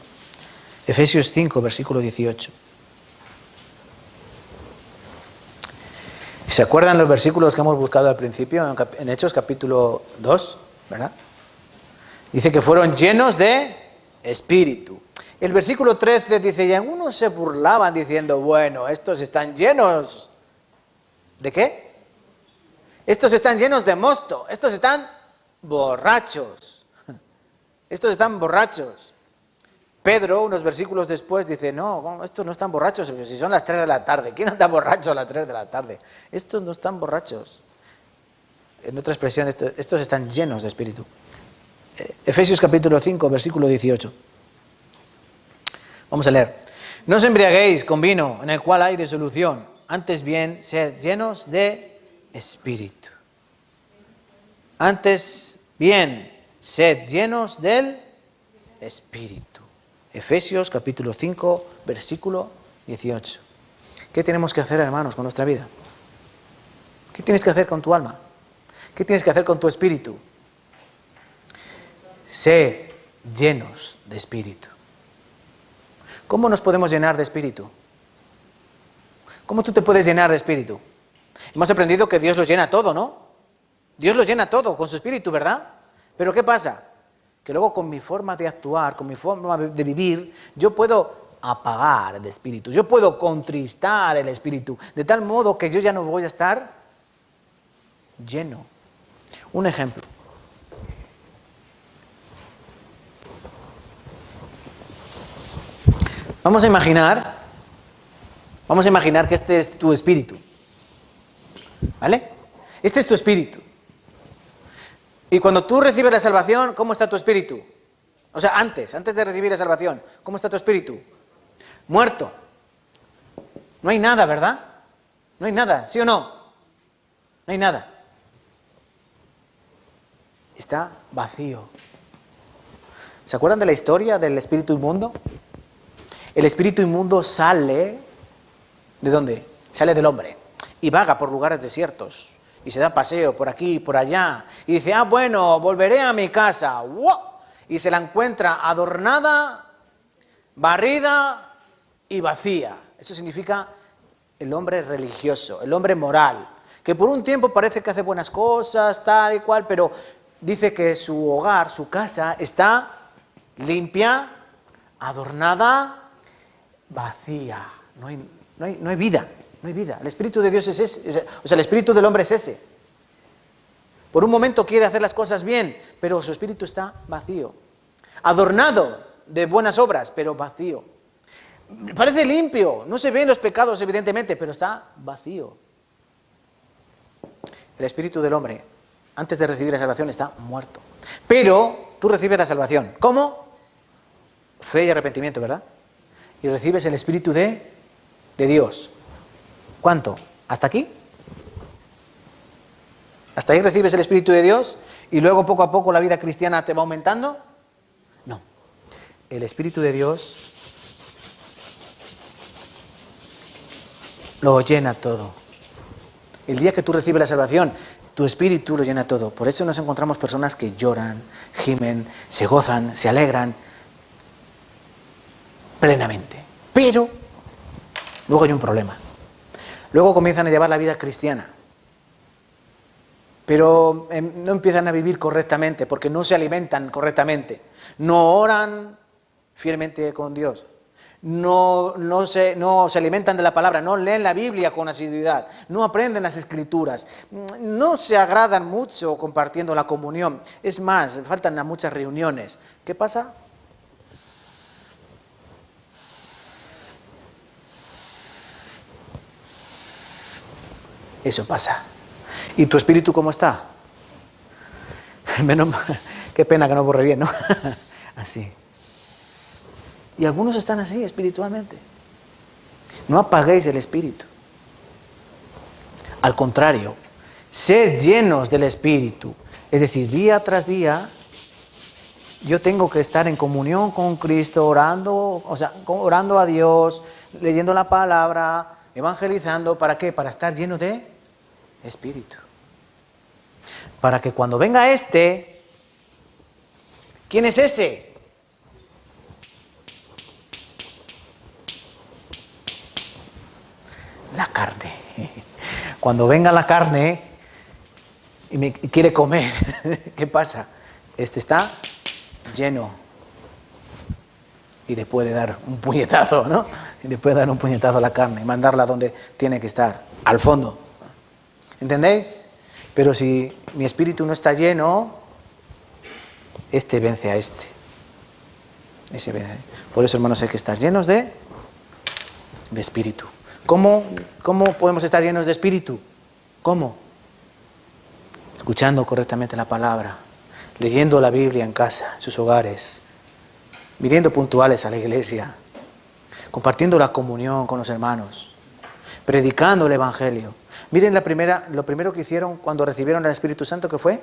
Efesios 5, versículo 18. ¿Se acuerdan los versículos que hemos buscado al principio en Hechos capítulo 2? ¿Verdad? Dice que fueron llenos de espíritu. El versículo 13 dice, y algunos se burlaban diciendo, bueno, estos están llenos. ¿De qué? Estos están llenos de mosto, estos están borrachos. Estos están borrachos. Pedro, unos versículos después, dice, no, estos no están borrachos, si son las 3 de la tarde. ¿Quién anda borracho a las 3 de la tarde? Estos no están borrachos. En otra expresión, estos están llenos de espíritu. Efesios capítulo 5, versículo 18. Vamos a leer. No os embriaguéis con vino en el cual hay disolución, antes bien, sed llenos de espíritu. Antes bien, sed llenos del espíritu. Efesios capítulo 5, versículo 18. ¿Qué tenemos que hacer, hermanos, con nuestra vida? ¿Qué tienes que hacer con tu alma? ¿Qué tienes que hacer con tu espíritu? Sed llenos de espíritu. ¿Cómo nos podemos llenar de espíritu? ¿Cómo tú te puedes llenar de espíritu? Hemos aprendido que Dios lo llena todo, ¿no? Dios lo llena todo con su espíritu, ¿verdad? Pero ¿qué pasa? Que luego con mi forma de actuar, con mi forma de vivir, yo puedo apagar el espíritu, yo puedo contristar el espíritu, de tal modo que yo ya no voy a estar lleno. Un ejemplo. Vamos a imaginar que este es tu espíritu, ¿vale? Este es tu espíritu. Y cuando tú recibes la salvación, ¿cómo está tu espíritu? O sea, antes de recibir la salvación, ¿cómo está tu espíritu? Muerto. No hay nada, ¿verdad? No hay nada, ¿sí o no? No hay nada. Está vacío. ¿Se acuerdan de la historia del espíritu inmundo? El espíritu inmundo sale, ¿de dónde? Sale del hombre y vaga por lugares desiertos y se da paseo por aquí y por allá y dice, bueno, volveré a mi casa. ¡Wow! Y se la encuentra adornada, barrida y vacía. Eso significa el hombre religioso, el hombre moral, que por un tiempo parece que hace buenas cosas, tal y cual, pero dice que su hogar, su casa, está limpia, adornada, vacía. No hay vida, no hay vida. El Espíritu de Dios es ese, o sea, el Espíritu del hombre es ese. Por un momento quiere hacer las cosas bien, pero su espíritu está vacío. Adornado de buenas obras, pero vacío. Parece limpio, no se ven los pecados evidentemente, pero está vacío. El espíritu del hombre, antes de recibir la salvación, está muerto. Pero tú recibes la salvación. ¿Cómo? Fe y arrepentimiento, ¿verdad? Y recibes el espíritu de Dios. ¿Cuánto? ¿Hasta aquí? ¿Hasta ahí recibes el espíritu de Dios y luego poco a poco la vida cristiana te va aumentando? No. El espíritu de Dios lo llena todo. El día que tú recibes la salvación, tu espíritu lo llena todo. Por eso nos encontramos personas que lloran, gimen, se gozan, se alegran plenamente. Pero luego hay un problema. Luego comienzan a llevar la vida cristiana, pero no empiezan a vivir correctamente porque no se alimentan correctamente, no oran fielmente con Dios, no se alimentan de la palabra, no leen la Biblia con asiduidad, no aprenden las Escrituras, no se agradan mucho compartiendo la comunión. Es más, faltan a muchas reuniones. ¿Qué pasa? Eso pasa. ¿Y tu espíritu cómo está? Qué pena que no borre bien, ¿no? Así. Y algunos están así espiritualmente. No apaguéis el espíritu. Al contrario, sed llenos del espíritu. Es decir, día tras día, yo tengo que estar en comunión con Cristo, orando a Dios, leyendo la palabra, evangelizando. ¿Para qué? Para estar lleno de espíritu. Para que cuando venga ¿quién es ese? La carne. Cuando venga la carne y me quiere comer, ¿qué pasa? Está lleno y le puede dar un puñetazo, ¿no? Y le puede dar un puñetazo a la carne y mandarla donde tiene que estar, al fondo. ¿Entendéis? Pero si mi espíritu no está lleno, vence a Ese vence. Por eso, hermanos, hay que estar llenos de espíritu. ¿Cómo podemos estar llenos de espíritu? ¿Cómo? Escuchando correctamente la palabra, leyendo la Biblia en casa, en sus hogares, viniendo puntuales a la iglesia, compartiendo la comunión con los hermanos, predicando el Evangelio. Miren lo primero que hicieron cuando recibieron el Espíritu Santo, ¿qué fue?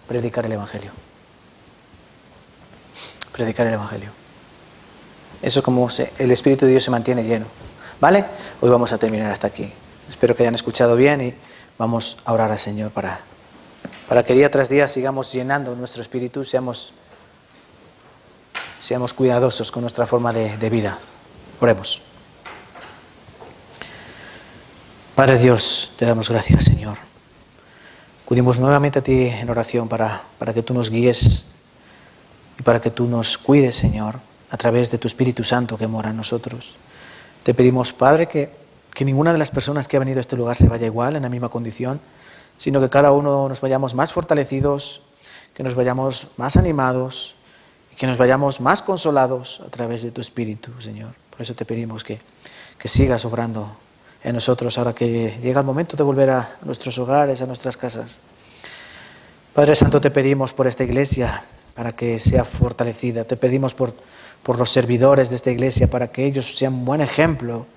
Predicar el Evangelio. Predicar el Evangelio. Eso es como el Espíritu de Dios se mantiene lleno. ¿Vale? Hoy vamos a terminar hasta aquí. Espero que hayan escuchado bien y vamos a orar al Señor para que día tras día sigamos llenando nuestro espíritu, seamos cuidadosos con nuestra forma de vida. Oremos. Padre Dios, te damos gracias, Señor. Acudimos nuevamente a ti en oración para que tú nos guíes y para que tú nos cuides, Señor, a través de tu Espíritu Santo que mora en nosotros. Te pedimos, Padre, que ninguna de las personas que ha venido a este lugar se vaya igual, en la misma condición, sino que cada uno nos vayamos más fortalecidos, que nos vayamos más animados y que nos vayamos más consolados a través de tu Espíritu, Señor. Por eso te pedimos que sigas obrando en nosotros ahora que llega el momento de volver a nuestros hogares, a nuestras casas. Padre Santo, te pedimos por esta iglesia para que sea fortalecida. Te pedimos por los servidores de esta iglesia para que ellos sean un buen ejemplo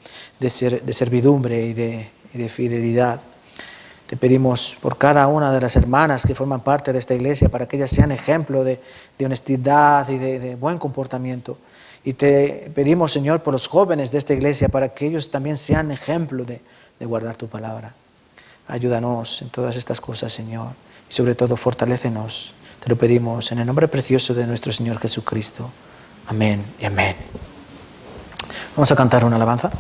de servidumbre y de fidelidad. Te pedimos por cada una de las hermanas que forman parte de esta iglesia para que ellas sean ejemplo de honestidad y de buen comportamiento. Y te pedimos, Señor, por los jóvenes de esta iglesia para que ellos también sean ejemplo de guardar tu palabra. Ayúdanos en todas estas cosas, Señor, y sobre todo fortalécenos. Te lo pedimos en el nombre precioso de nuestro Señor Jesucristo. Amén y amén. Vamos a cantar una alabanza.